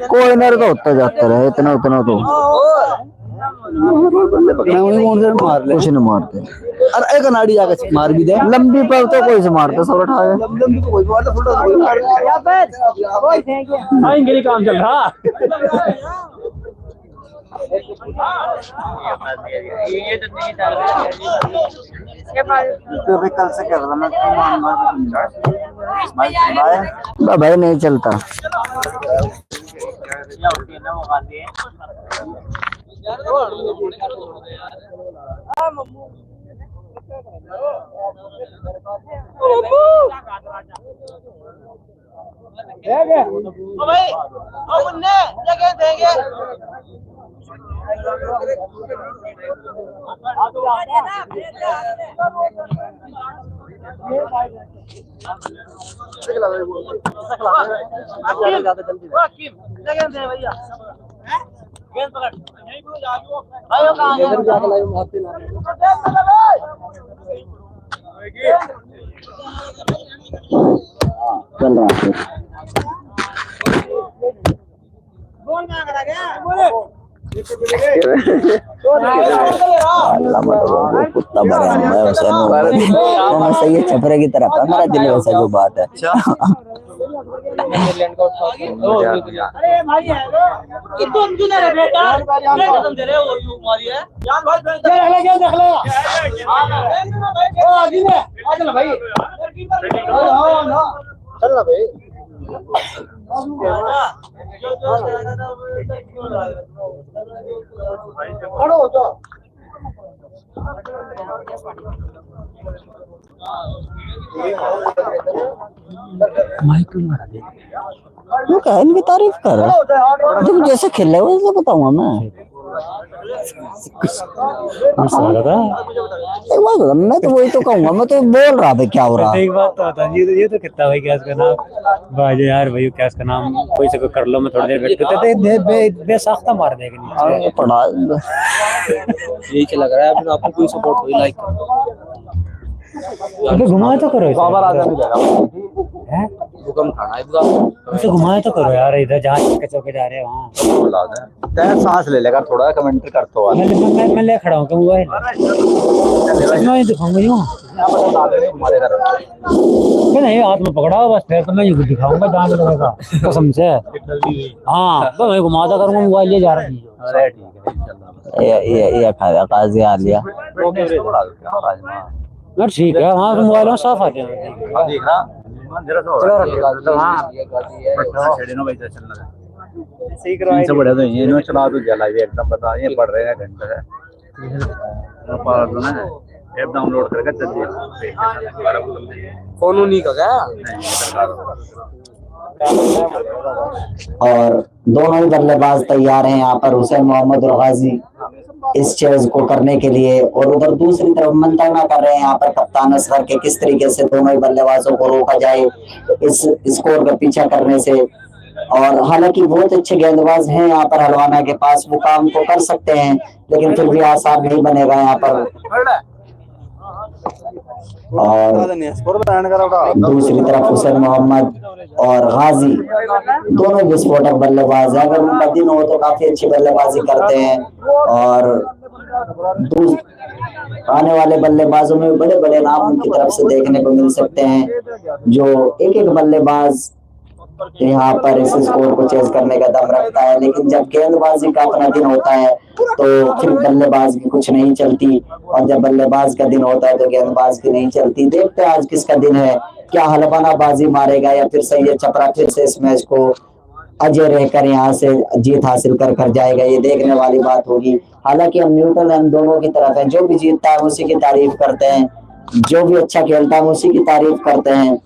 कोई नहीं तो होता जाता रहे, इतना उतना तो मार ले, कुछ नहीं मारते। अरे एक नाड़ी जाकर मार भी दे, लंबी पर तो कोई से मारते, सब उठा लंबी तो कोई मारता, फुटा तो कोई मार आएंगे नहीं, काम चल रहा। कल से क्या भाई नहीं चलता। चल रहा है कुत्ता मैं सही है छपरे की तरफ है, मेरा दिल वैसा जो बात है। वो क्या इनकी तारीफ कर तुम जैसे खेल रहे हो वैसे बताऊंगा मैं। मैं तो वही तो कहूंगा, मैं तो बोल रहा था क्या हो रहा। एक बात तो बता, ये तो कितना भाई, क्या इसका नाम भाई यार, भाई क्या इसका नाम, कोई से कर लो, मैं थोड़ी देर बैठते बेसाख्ता मार देगा पढ़ा यही क्या लग रहा है आपको, कोई सपोर्ट कोई लाइक घुमाया तो करो, उसे घुमाया तो करो यार, इधर जहाँ चौके जा रहे हो वहाँ सांस ले लेकर थोड़ा कमेंट्री करते हो। मैं ले खड़ा हूँ मोबाइल दिखाऊंगा यूँ नहीं, हाथ में पकड़ा बस, फिर तो मैं यूँ दिखाऊंगा जहाँ पे लगेगा कसम से। हाँ तो मैं घुमाता करूँगा, मोबाइल ले जा रहा है। ये काजी आ लिया ना ठीक है, हाँ मोबाइल में साफ आते हैं। देख रहा जरा सा चलो रखो तो हाँ सही करवाई इनसे बढ़िया तो ये नो चला तो जला भी एकदम बता ये पढ़ रहे हैं घंटे है ऐप डाउनलोड करके जल्दी फोन नहीं का क्या? और दोनों ही बल्लेबाज तैयार हैं यहाँ पर, हुसैन मोहम्मद और गाजी इस चेज को करने के लिए। और उधर दूसरी तरफ मंत्रणा कर रहे हैं यहाँ पर कप्तान असगर के किस तरीके से दोनों ही बल्लेबाजों को रोका जाए इस स्कोर का पीछा करने से। और हालांकि बहुत अच्छे गेंदबाज हैं यहाँ पर हलवाना के पास, वो काम को कर सकते हैं, लेकिन फिर भी आसान नहीं बनेगा यहाँ पर। और दूसरी तरफ हुसैन मोहम्मद और गाजी दोनों विस्फोटक बल्लेबाज हैं। अगर उनका दिन हो तो काफी अच्छी बल्लेबाजी करते हैं। और आने वाले बल्लेबाजों में बड़े बड़े नाम उनकी तरफ से देखने को मिल सकते हैं, जो एक एक बल्लेबाज यहाँ पर इस स्कोर को चेज करने का दम रखता है। लेकिन जब गेंदबाजी का अपना दिन होता है तो फिर बल्लेबाज की कुछ नहीं चलती, और जब बल्लेबाज का दिन होता है तो गेंदबाज की नहीं चलती। देखते हैं आज किसका दिन है, क्या हलवाना बाजी मारेगा या फिर सैयद छपरा फिर से इस मैच को अजय रहकर यहाँ से जीत हासिल कर जाएगा, ये देखने वाली बात होगी। हालांकि हम न्यूट्रल हम दोनों की तरफ है, जो भी जीतता है उसी की तारीफ करते हैं, जो भी अच्छा खेलता है उसी की तारीफ करते हैं।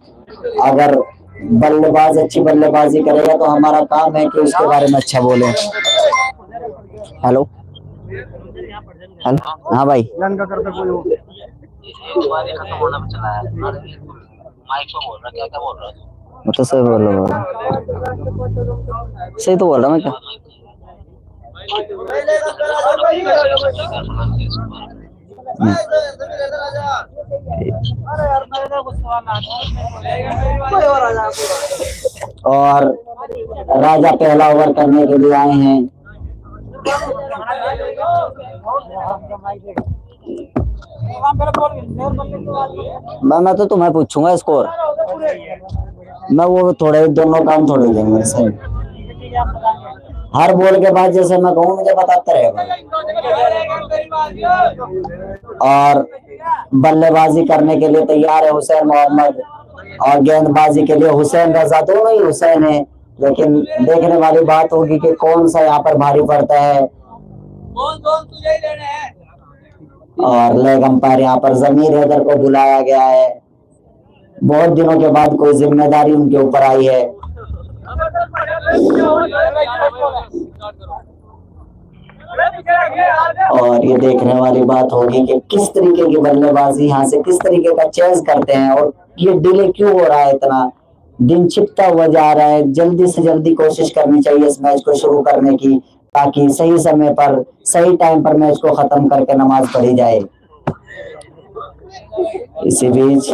अगर बल्लेबाज अच्छी बल्लेबाजी करेगा तो हमारा काम है कि उसके बारे में अच्छा बोले। हेलो हेलो, हाँ भाई मैं तो सही बोल रहा हूँ, सही तो बोल रहा मैं क्या। और राजा पहला ओवर करने के लिए आए हैं। मैं तो तुम्हें पूछूंगा स्कोर, मैं वो थोड़े दोनों काम थोड़े देंगे सही। हर बॉल के बाद जैसे मैं कहूँ मुझे बताते रहेगा। और बल्लेबाजी करने के लिए तैयार है हुसैन मोहम्मद, और गेंदबाजी के लिए हुसैन रजा, दोनों ही हुसैन है। लेकिन देखने वाली बात होगी कि कौन सा यहाँ पर भारी पड़ता है। और लेग अंपायर यहाँ पर जमीर हैदर को बुलाया गया है, बहुत दिनों के बाद कोई जिम्मेदारी उनके ऊपर आई है। और ये देखने वाली बात होगी कि किस तरीके की बल्लेबाजी यहाँ से किस तरीके का चेज करते हैं, और ये डिले क्यों हो रहा है, इतना दिन छिपता हुआ जा रहा है। जल्दी से जल्दी कोशिश करनी चाहिए इस मैच को शुरू करने की, ताकि सही समय पर सही टाइम पर मैच को खत्म करके नमाज पढ़ी जाए। इसी बीच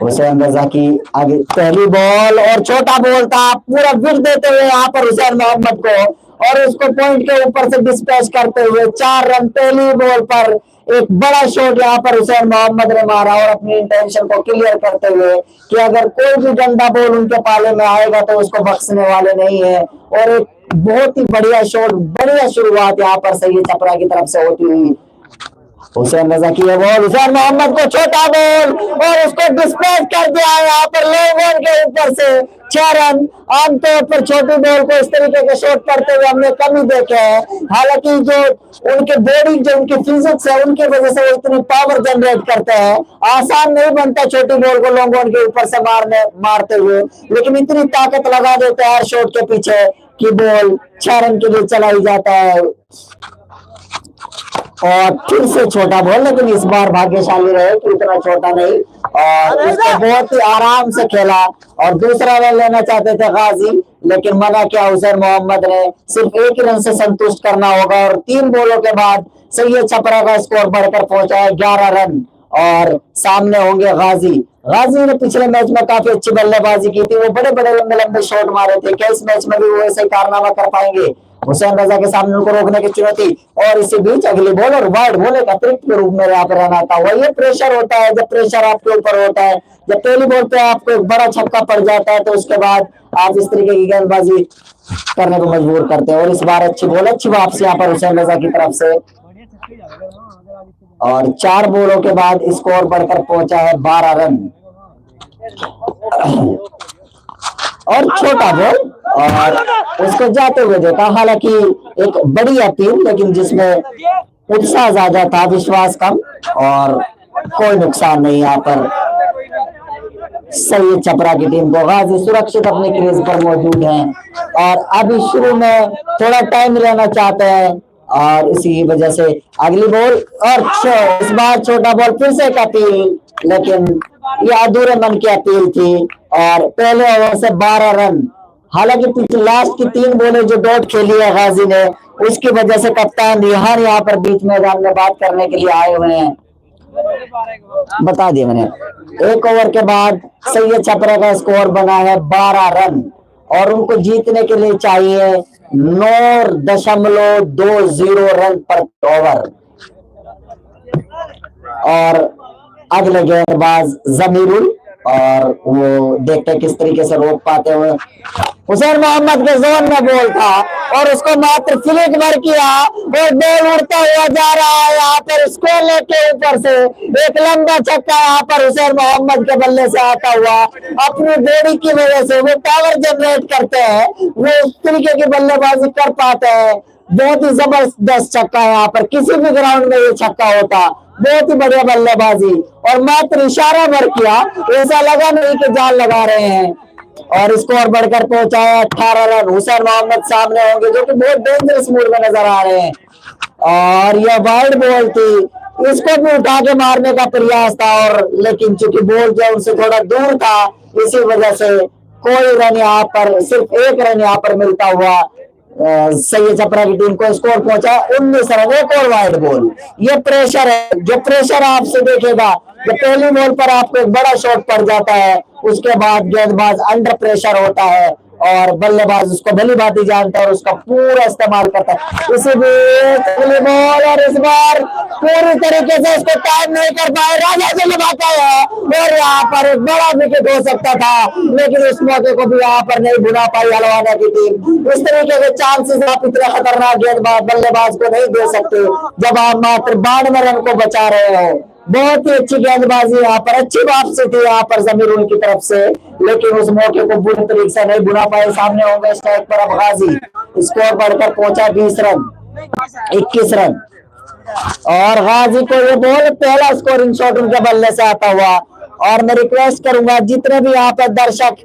हुसैन रजा की आगे पहली बॉल और छोटा बॉल था, पूरा विकेट देते हुए यहाँ पर हुसैन मोहम्मद को, और उसको पॉइंट के ऊपर से डिस्पैच करते हुए 4 रन पहली बॉल पर। एक बड़ा शॉट यहाँ पर हुसैन मोहम्मद ने मारा, और अपनी इंटेंशन को क्लियर करते हुए कि अगर कोई भी डंडा बॉल उनके पाले में आएगा तो उसको बख्शने वाले नहीं है। और एक बहुत ही बढ़िया शॉट, बढ़िया शुरुआत यहाँ पर सैयद छपरा की तरफ से होती हुई। हुसैन रजा की बॉल, हुसैन मोहम्मद को छोटा बॉल, और उसको डिस्पैच कर दिया है यहाँ पर लो बॉल के ऊपर से 6 रन। आमतौर पर छोटी बॉल को इस तरीके के शॉट करते हुए हमने कम ही देखे हैं। हालांकि जो उनके बॉडी, जो उनकी फिजिक्स है, उनकी वजह से वो इतनी पावर जनरेट करते हैं। आसान नहीं बनता छोटी बॉल को लॉन्ग ऑन के ऊपर से मारते हुए, लेकिन इतनी ताकत लगा देते हैं हर शॉट के पीछे कि बॉल 6 रन के लिए चला ही जाता है। और फिर से छोटा बॉल, लेकिन इस बार भाग्यशाली रहे कि इतना छोटा नहीं, और इसको बहुत ही आराम से खेला। और दूसरा रन लेना चाहते थे गाजी, लेकिन मना किया हुसैन मोहम्मद ने। सिर्फ 1 रन से संतुष्ट करना होगा, और 3 बॉलों के बाद सैयद छपरा का स्कोर बढ़कर पहुंचा है 11 रन। और सामने होंगे गाजी। गाजी ने पिछले मैच में काफी अच्छी बल्लेबाजी की थी, वो बड़े बड़े लंबे लंबे शॉट मारे थे। क्या इस मैच में भी वो ऐसे कारनामा कर पाएंगे? हुसैन रजा के सामने उनको रोकने की चुनौती, और इसी बीच अगली बॉल और वाइड बॉल एक अतिरिक्त के रूप में यहाँ पर रन आता हुआ। ये प्रेशर होता है, जब प्रेशर आपके ऊपर होता है, जब पहली बॉल पे आपको एक बड़ा छक्का पड़ जाता है तो उसके बाद आप इस तरीके की गेंदबाजी करने को मजबूर करते हैं। और इस बार अच्छी बॉल, अच्छी वापसी यहाँ पर हुसैन रजा की तरफ से। और 4 बॉलों के बाद स्कोर बढ़कर पहुंचा है 12 रन। और छोटा बॉल और उसको जाते हुए देखा, हालांकि एक बड़ी अपील लेकिन जिसमें उत्साह ज्यादा था, विश्वास कम, और कोई नुकसान नहीं यहाँ पर। सैयद छपरा की टीम को गाजी सुरक्षित अपने क्रीज पर मौजूद हैं और अभी शुरू में थोड़ा टाइम लेना चाहते हैं और इसी वजह से अगली बॉल और इस बार छोटा बॉल फिर से एक अपील, लेकिन ये अधूरे मन की अपील थी और पहले ओवर से 12 रन। हालांकि पिछले लास्ट की 3 बॉलें जो डॉट खेली है गाजी ने, उसकी वजह से कप्तान रिहान यहाँ पर बीच मैदान में बात करने के लिए आए हुए हैं। बता दिया मैंने। 1 ओवर के बाद सैयद छपरा का स्कोर बना है 12 रन और उनको जीतने के लिए चाहिए 9.20 रन पर ओवर। और अगले गेंदबाज जमीरुल, और वो देखते हैं किस तरीके से रोक पाते हुए। हुसैन मोहम्मद के जोन में बॉल था और उसको मात्र फ्लिक भर किया और बॉल उड़ता हुआ जा रहा है। यहाँ पर स्कोर लेके ऊपर से एक लंबा छक्का यहाँ पर हुसैन मोहम्मद के बल्ले से आता हुआ। अपनी बॉडी की वजह से वो पावर जनरेट करते हैं, वो उस तरीके की बल्लेबाजी कर पाते हैं। बहुत ही जबरदस्त छक्का है यहाँ पर, किसी भी ग्राउंड में ये छक्का होता। बहुत ही बढ़िया बल्लेबाजी और मात्र इशारा भर किया, ऐसा लगा नहीं कि जान लगा रहे हैं। और स्कोर बढ़कर पहुंचा है 18 रन। हुसैन मोहम्मद सामने होंगे जो कि बहुत डेंजरस मूड में नजर आ रहे हैं और यह वाइड बॉल थी, इसको भी उठा के मारने का प्रयास था और लेकिन चूंकि बॉल जो उनसे थोड़ा दूर था, इसी वजह से कोई रन यहाँ पर, सिर्फ 1 रन यहाँ पर मिलता हुआ सैयद छपरा की टीम को स्कोर पहुंचा 19 रन। एक और वाइड बॉल, ये प्रेशर है, जो प्रेशर आपसे देखेगा कि पहली बॉल पर आपको एक बड़ा शॉट पड़ जाता है, उसके बाद गेंदबाज अंडर प्रेशर होता है और बल्लेबाज उसको भली भांति जानता है और उसका पूरा इस्तेमाल करता है। इसी बीच अगली बॉल और इस बार पूरी तरीके से उसको टाइम नहीं कर पाए, राजा से लगाता है और यहाँ पर एक बड़ा विकेट हो सकता था, लेकिन उस मौके को भी यहाँ पर नहीं भुना पाई हलवाना की टीम। इस तरीके के चांसेस आप इतने खतरनाक गेंदबाज बल्लेबाज को नहीं दे सकते जब आप मात्र 92 रन को बचा रहे हो। बहुत ही अच्छी गेंदबाजी यहाँ पर, अच्छी वापसी थी यहाँ पर जमीरुल की तरफ से, लेकिन उस मौके को बुरी तरीके से नहीं बुना पाए। सामने होंगे स्ट्राइक पर अब गाजी, स्कोर बढ़कर पहुंचा 20 रन, 21 रन। और गाजी को ये बॉल पहला स्कोरिंग शॉट उनके बल्ले से आता हुआ। और मैं रिक्वेस्ट करूंगा जितने भी यहाँ पर दर्शक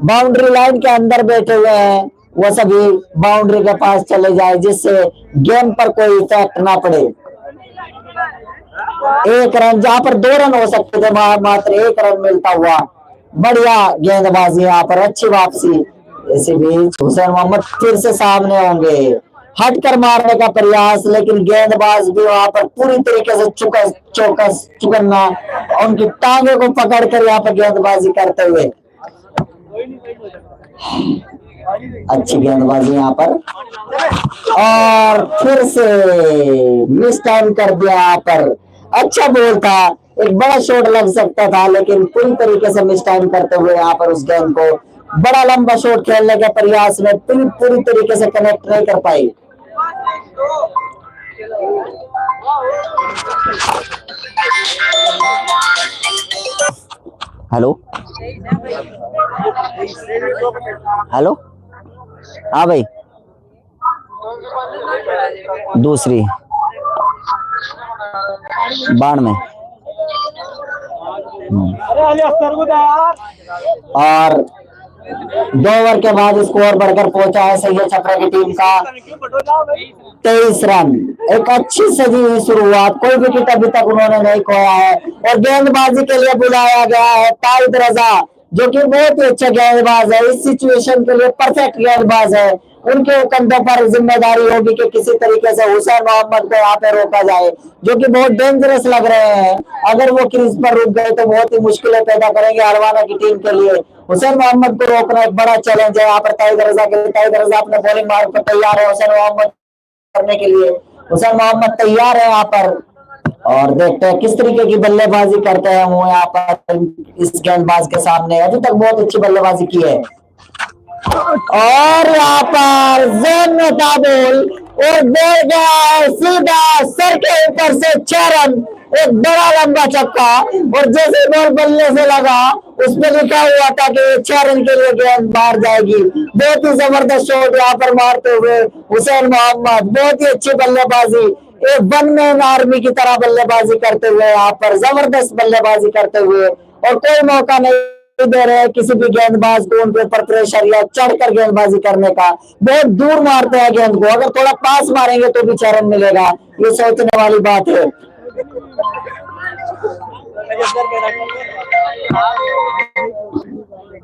बाउंड्री लाइन के अंदर बैठे हुए हैं वो सभी बाउंड्री के पास चले जाए, जिससे गेम पर कोई इफेक्ट ना पड़े। 1 रन जहां पर 2 रन हो सकते थे, मात्र 1 रन मिलता हुआ। बढ़िया गेंदबाजी यहाँ पर, अच्छी वापसी। इसी बीच हुसैन मोहम्मद फिर से सामने होंगे, हटकर मारने का प्रयास, लेकिन गेंदबाज भी वहां पर पूरी तरीके से चौकन्ना उनकी टांगे को पकड़कर यहाँ पर गेंदबाजी करते हुए। अच्छी गेंदबाजी यहाँ पर और फिर से मिस टाइम कर दिया यहाँ पर। अच्छा बॉल था, एक बड़ा शॉट लग सकता था, लेकिन पूरी तरीके से मिस टाइम करते हुए यहाँ पर उस गेंद को बड़ा लंबा शॉट खेलने के प्रयास में पूरी तरीके से कनेक्ट नहीं कर पाई। हेलो हेलो, हाँ भाई, दूसरी बाढ़ में। और 2 ओवर के बाद स्कोर बढ़कर पहुंचा है सैयद छपरा की टीम का 23 रन। एक अच्छी सजी हुई शुरुआत, कोई विकेट अभी तक उन्होंने नहीं खोया है और गेंदबाजी के लिए बुलाया गया है ताइद रजा, जो कि बहुत ही अच्छा गेंदबाज है, इस सिचुएशन के लिए परफेक्ट गेंदबाज है। उनके कंधों पर जिम्मेदारी होगी कि किसी तरीके से हुसैन मोहम्मद को यहाँ पे रोका जाए, जो कि बहुत डेंजरस लग रहे हैं। अगर वो क्रीज पर रुक गए तो बहुत ही मुश्किलें पैदा करेंगे हरवाना की टीम के लिए। हुसैन मोहम्मद को रोकना एक बड़ा चैलेंज है यहाँ पर ताइद रजा के लिए। ताइद रजा अपने बॉलिंग मार्ग पर तैयार है हुसैन मोहम्मद करने के लिए। हुसैन मोहम्मद तैयार है यहाँ पर और देखते हैं किस तरीके की बल्लेबाजी करते हैं वो यहाँ पर इस गेंदबाज के सामने। अभी तक बहुत अच्छी बल्लेबाजी की है और यहाँ पर जोन में था बॉल और बॉल गया है सीधा सर के ऊपर से 6 रन। एक बड़ा लंबा छक्का, और जैसे बॉल बल्ले से लगा उस पे लिखा हुआ था कि 6 रन के लिए गेंद बाहर जाएगी। बहुत ही जबरदस्त शॉट यहाँ पर मारते हुए हुसैन मोहम्मद, बहुत ही अच्छी बल्लेबाजी, एक वन मैन आर्मी की तरह बल्लेबाजी करते हुए यहाँ पर जबरदस्त बल्लेबाजी करते हुए, और कोई मौका नहीं दे रहे हैं किसी भी गेंदबाज को उनके ऊपर प्रेशर या चढ़कर गेंदबाजी करने का। बहुत दूर मारते हैं गेंद को, अगर थोड़ा पास मारेंगे तो भी 6 रन मिलेगा, ये सोचने वाली बात है।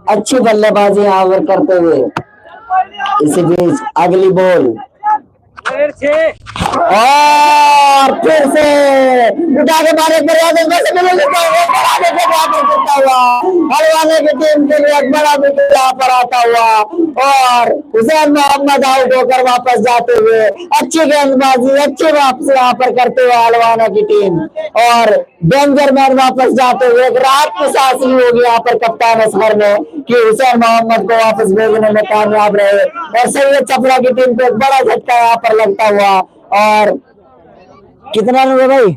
अच्छी बल्लेबाजी यहाँ पर करते हुए, इसी बीच अगली बॉल और फिर से उठा के मारे हलवाने की टीम के लिए एक बड़ा विकेट यहाँ पर आता हुआ, और हुसैन मोहम्मद आउट होकर वापस जाते हुए अच्छी गेंदबाजी, अच्छी वापसी यहाँ पर करते हुए हलवाना की टीम, और डेंजर मैन वापस जाते हुए एक राहत की सांस ली होगी यहाँ पर कप्तान असगर ने कि हुसैन मोहम्मद को वापस भेजने में कामयाब रहे, और सैयद छपरा की टीम को एक बड़ा झटका यहाँ पर लगता हुआ। और कितना रन हुए भाई?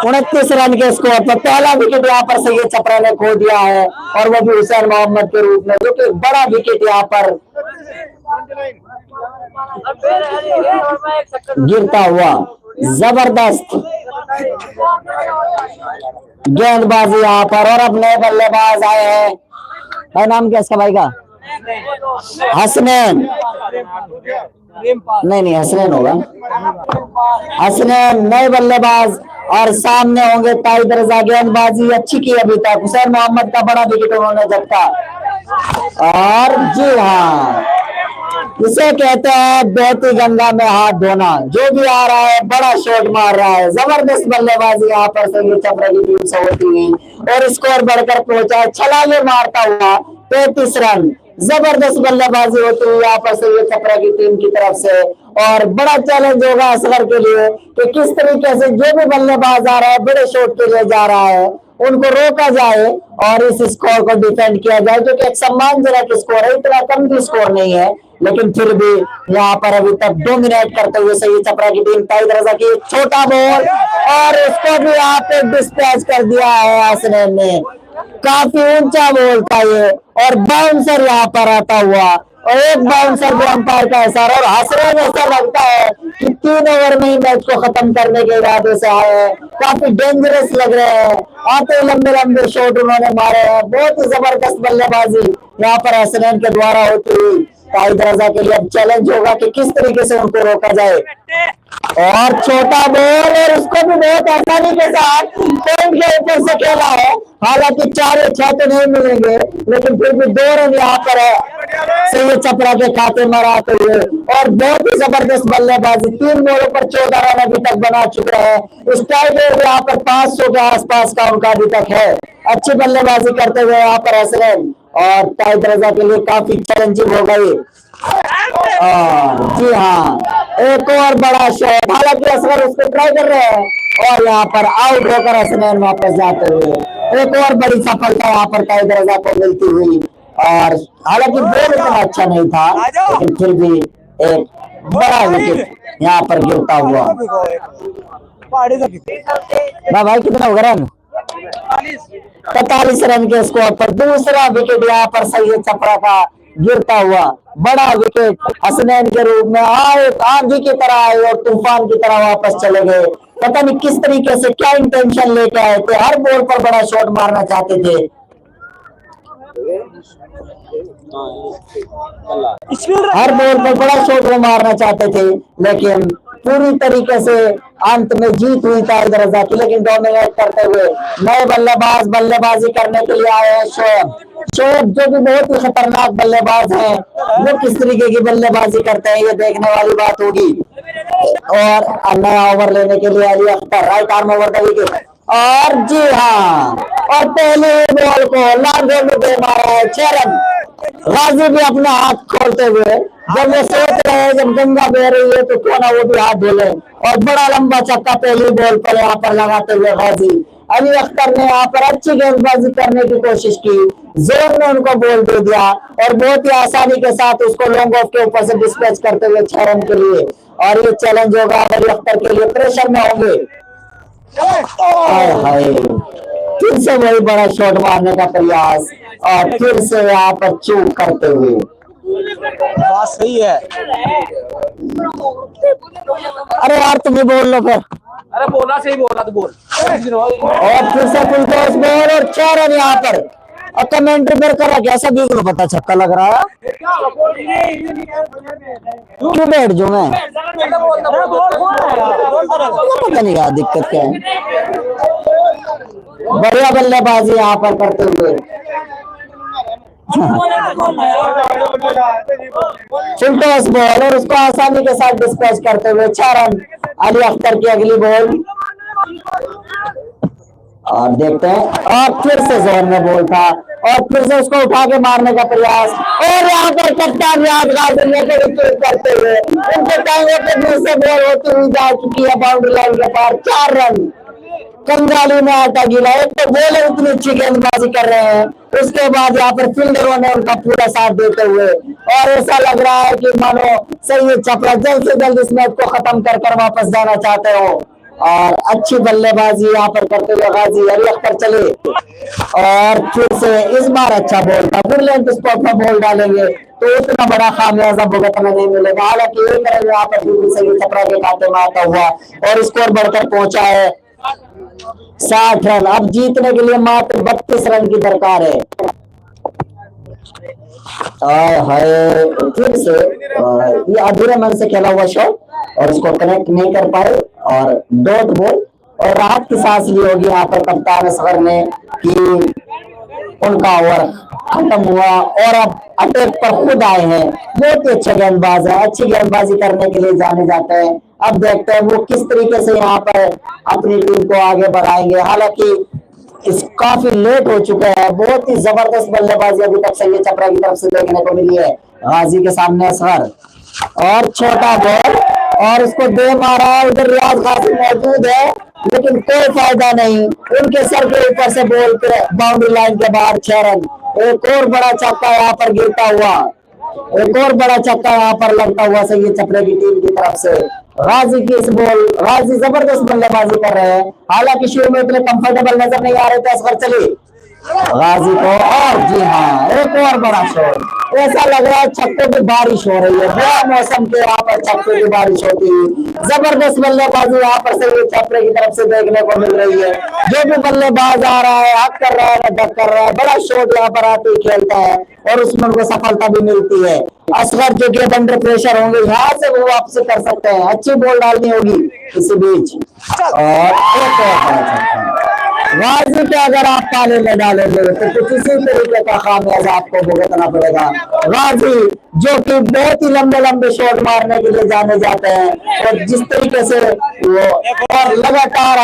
29 रन के स्कोर पर पहला विकेट यहाँ पर सैयद छपरा ने खो दिया है, और वो भी हुसैन मोहम्मद के रूप में, जो कि बड़ा विकेट यहाँ पर गिरता हुआ। जबरदस्त गेंदबाजी यहाँ पर, और अब नए बल्लेबाज आए हैं, भाई नाम क्या इसका भाई का? हसनैन, नहीं हसनैन होगा, हसनैन नए बल्लेबाज, और सामने होंगे ताइद रजा। गेंदबाजी अच्छी की अभी तक, हुसैन मोहम्मद का बड़ा विकेट उन्होंने झटका, और जी हाँ इसे कहते हैं बहती गंगा में हाथ धोना, जो भी आ रहा है बड़ा शॉट मार रहा है। जबरदस्त बल्लेबाजी यहाँ पर सैयद छपरा की टीम से होती हुई, और स्कोर बढ़कर पहुंचा है, छलांगे मारता हुआ 35 रन। जबरदस्त बल्लेबाजी होती हुई यहाँ पर सैयद छपरा की टीम की तरफ से, और बड़ा चैलेंज होगा असगर के लिए कि किस तरीके से जो भी बल्लेबाज आ रहा है बड़े शॉट के लिए जा रहा है उनको रोका जाए और इस स्कोर को डिफेंड किया जाए, जो कि एक सम्मानजनक स्कोर है, इतना कम भी स्कोर नहीं है, लेकिन फिर भी यहाँ पर अभी तक डोमिनेट करते हुए सैयद छपरा की टीम। ताइद रजा की छोटा बॉल, और उसको भी यहाँ पे डिस्पैच कर दिया है हसनैन ने, काफी ऊंचा बॉल था ये, और बाउंसर यहाँ पर आता हुआ, और एक बाउंसर भी अंपायर का इशारा, और हसनैन ऐसा लगता है कि 3 ओवर में ही मैच को खत्म करने के इरादे से आए हैं, काफी डेंजरस लग रहे हैं, आते लंबे लंबे शॉट उन्होंने मारे हैं। बहुत ही जबरदस्त बल्लेबाजी यहाँ पर हसनैन के द्वारा होती हुई। ताइद रजा के लिए अब चैलेंज होगा कि किस तरीके से उनको रोका जाए, और छोटा बॉल, और उसको भी बहुत आसानी के साथ पॉइंट के ऊपर से खेला है, हालांकि 4 या 6 तो नहीं मिलेंगे, लेकिन फिर भी 2 रन यहाँ पर है सैयद छपरा के खाते में आते हुए, और बहुत ही जबरदस्त बल्लेबाजी, 3 बॉलों पर 14 रन अभी तक बना चुके हैं। स्ट्राइक रेट यहाँ पर 500 के आसपास का उनका अभी तक है। अच्छी बल्लेबाजी करते हुए यहाँ पर हसनैन, और ताइद रजा के लिए काफी चैलेंजिंग हो गई। जी हाँ, एक और बड़ा शॉट, हालांकि असगर उसको ट्राई कर रहे हैं, और यहाँ पर आउट होकर हसनैन वापस जाते हुए एक और बड़ी सफलता यहाँ पर ताइद रजा को मिलती हुई। और हालांकि बॉल इतना अच्छा नहीं था, लेकिन फिर भी एक बड़ा विकेट यहाँ पर गिरता हुआ। भाई कितना होगा रन? 45 रन के स्कोर पर दूसरा विकेट यहाँ पर सैयद छपरा का गिरता हुआ। बड़ा विकेट हसनैन के रूप में आए, आंधी की तरह आए और तूफान की तरह वापस चले गए। पता नहीं किस तरीके से, क्या इंटेंशन लेके आए थे, हर बॉल पर बड़ा शॉट मारना चाहते थे, हर बॉल पर बड़ा शॉट वो मारना चाहते थे, लेकिन पूरी तरीके से अंत में जीत हुई ताइद रजा की। लेकिन डोमिनेट करते हुए नए बल्लेबाज बल्लेबाजी करने के लिए आए हैं शोएब, जो भी बहुत ही खतरनाक बल्लेबाज हैं, वो किस तरीके की बल्लेबाजी करते हैं ये देखने वाली बात होगी। और नया ओवर लेने के लिए Ali Akhtar, right arm over the wicket, और जी हाँ, और पहले बॉल को लांघे में दे मारा है 6 रन। गाजी भी अपना हाथ खोलते हुए, जब वो सोच रहे हैं जब गंगा बह रही है तो क्यों ना वो भी हाथ धोले, और बड़ा लंबा चक्का पहली बॉल पर यहाँ पर लगाते हुए गाजी। अली अख्तर ने यहाँ पर अच्छी गेंदबाजी करने की कोशिश की, जोर में उनको बॉल दे दिया, और बहुत ही आसानी के साथ उसको लॉन्ग ऑफ के ऊपर से डिस्पैच करते हुए 6 रन के लिए। और ये चैलेंज होगा अली अख्तर के लिए, प्रेशर में होंगे। हाय हाय, फिर से वही बड़ा शॉट मारने का प्रयास और फिर से यहाँ पर चूक करते हुए। बात सही है। अरे यार तुम ही बोल लो फिर। अरे बोला सही बोला तो बोल। और फिर से फुलटॉस बॉल और 4 रन यहाँ पर। और कमेंट्री पर करा कैसा भी को पता छक्का लग रहा है। क्यों बैठ जाऊं मैं, पता नहीं क्या दिक्कत क्या है। बढ़िया बल्लेबाजी यहाँ पर करते हुए। फुलटॉस बॉल और उसको आसानी के साथ डिस्पैच करते हुए 4 रन। अली अख्तर की अगली बॉल और देखते हैं, और फिर से जोन में बॉल था और फिर से उसको उठा के मारने का प्रयास। और यहाँ पर कप्तान रियाज गाजी ने विकेट करते हुए उनके टाइम पे फिर से बॉल होती हुई जा चुकी है बाउंड्री लाइन के पार। 4 रन कंगाली में आटा गिरा। एक तो बॉलर इतनी अच्छी गेंदबाजी कर रहे हैं, उसके बाद यहाँ पर फील्डरों ने उनका पूरा साथ देते हुए, और ऐसा लग रहा है कि मानो सैयद छपरा जल्द से जल्द इस मैच को खत्म कर वापस जाना चाहते हो। और अच्छी बल्लेबाजी यहाँ पर करते हुए गाजी अली अख्तर चले और फिर से इस बार अच्छा बॉल था। गुड लेंथ स्पॉट में बॉल डालेंगे तो उतना बड़ा खामियाजा भुगतना नहीं मिलेगा। हालांकि एक रन यहाँ पर सैयद छपरा के खाते में आता हुआ और स्कोर बढ़कर पहुंचा है 60 रन। अब जीतने के लिए मात्र 32 रन की दरकार है। फिर से ये अधूरे मन से खेला हुआ शॉट और उसको कनेक्ट नहीं कर पाए और डॉट बॉल। और राहत की सांस ली होगी यहाँ पर कप्तान असगर ने कि उनका ओवर खत्म हुआ और अब अटैक पर खुद आए हैं। बहुत ही अच्छे गेंदबाज है, अच्छी गेंदबाजी करने के लिए जाने जाते हैं। अब देखते हैं वो किस तरीके से यहाँ पर अपनी टीम को आगे बढ़ाएंगे। हालांकि इस काफी लेट हो चुके हैं। बहुत ही जबरदस्त बल्लेबाजी अभी तक सैयद छपरा की तरफ से देखने को मिली है। गाजी के सामने असगर और छोटा बॉल और उसको दे मारा। उधर रियाज गाजी मौजूद है लेकिन कोई फायदा नहीं। उनके सर के ऊपर से बॉल पे बाउंड्री लाइन के बाहर 6 रन। एक और बड़ा छक्का यहाँ पर गिरता हुआ, एक और बड़ा छक्का यहाँ पर लगता हुआ सैयद छपरा की टीम की तरफ से। गाजी की इस बॉल, गाजी जबरदस्त बल्लेबाजी कर रहे हैं। हालांकि शुरू में इतने कंफर्टेबल नजर नहीं आ रहे थे असगर चले गाजी को। और जी हाँ, एक और बड़ा शॉट। ऐसा लग रहा है छक्कों की बारिश हो रही है। बड़ा मौसम के यहाँ पर छक्कों की बारिश होती है। जबरदस्त बल्लेबाजी यहाँ पर सैयद छपरा की तरफ से देखने को मिल रही है। जो भी बल्लेबाज आ रहा है हक कर रहा है न धक कर रहा है, बड़ा शॉट यहाँ पर आते ही खेलता है और उसमें उनको सफलता भी मिलती है। असगर जो कि अंडर प्रेशर होंगे यहाँ से वो वापसी कर सकते हैं। अच्छी बॉल डालनी होगी इसी बीच। और गाजी के अगर आप पाले में डालेंगे तो कुछ इसी तरीके का खामियाजा आपको भुगतना पड़ेगा। गाजी जो कि बहुत ही लंबे लंबे शॉट मारने के लिए जाने जाते हैं और जिस तरीके से वो और लगातार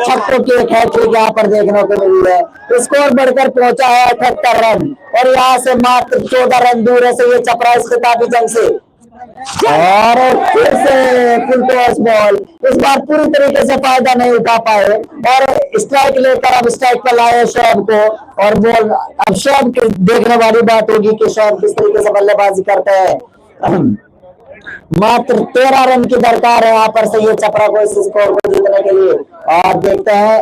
छक्कों की एक हैट्रिक यहाँ पर देखने को मिली है। स्कोर बढ़कर पहुंचा है 78 रन और यहाँ से मात्र 14 रन दूर है सैयद छपरा इस खिताबी जंग से। और फिर से फुलटॉस बॉल, इस बार पूरी तरीके से फायदा नहीं उठा पाए और स्ट्राइक लेकर अब स्ट्राइक पर लाए शोएब को। और बॉल अब शोएब की देखने वाली बात होगी कि शोएब किस तरीके से बल्लेबाजी करते हैं। मात्र 13 रन की दरकार है यहाँ पर सैयद छपरा को इस स्कोर को जीतने के लिए। और देखते हैं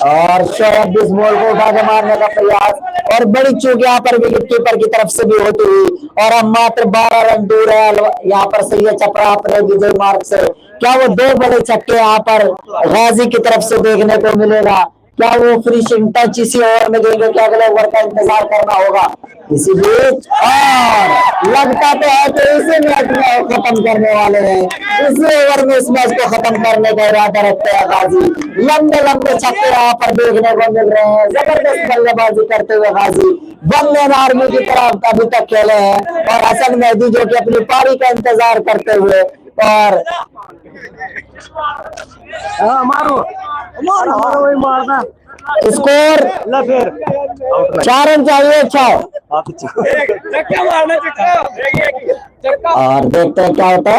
और शोएब इस बॉल को उठा के मारने का प्रयास और बड़ी चूक यहाँ पर विकेट कीपर की तरफ से भी होती हुई। और अब मात्र 12 रन दूर है यहाँ पर सैयद छपरा अपने विजय मार्ग से। क्या वो 2 बड़े छक्के यहाँ पर गाजी की तरफ से देखने को मिलेगा? क्या वो फिनिशिंग टच इसी ओवर में देंगे? क्या अगले ओवर का इंतजार करना होगा इसी बीच? और लगता तो है कि इसी मैच में खत्म करने वाले हैं। इसी ओवर में इस मैच को खत्म करने का इरादा रखते हैं गाजी। लंबे लंबे छक्के यहाँ पर देखने को मिल रहे हैं। जबरदस्त बल्लेबाजी करते हुए गाजी बंगलेन आर्मी की तरफ अभी तक खेले हैं और हसन मेहदी जो कि अपनी पारी का इंतजार करते हुए। और स्कोर 4 रन चाहिए। अच्छा और देखते हैं क्या होता है।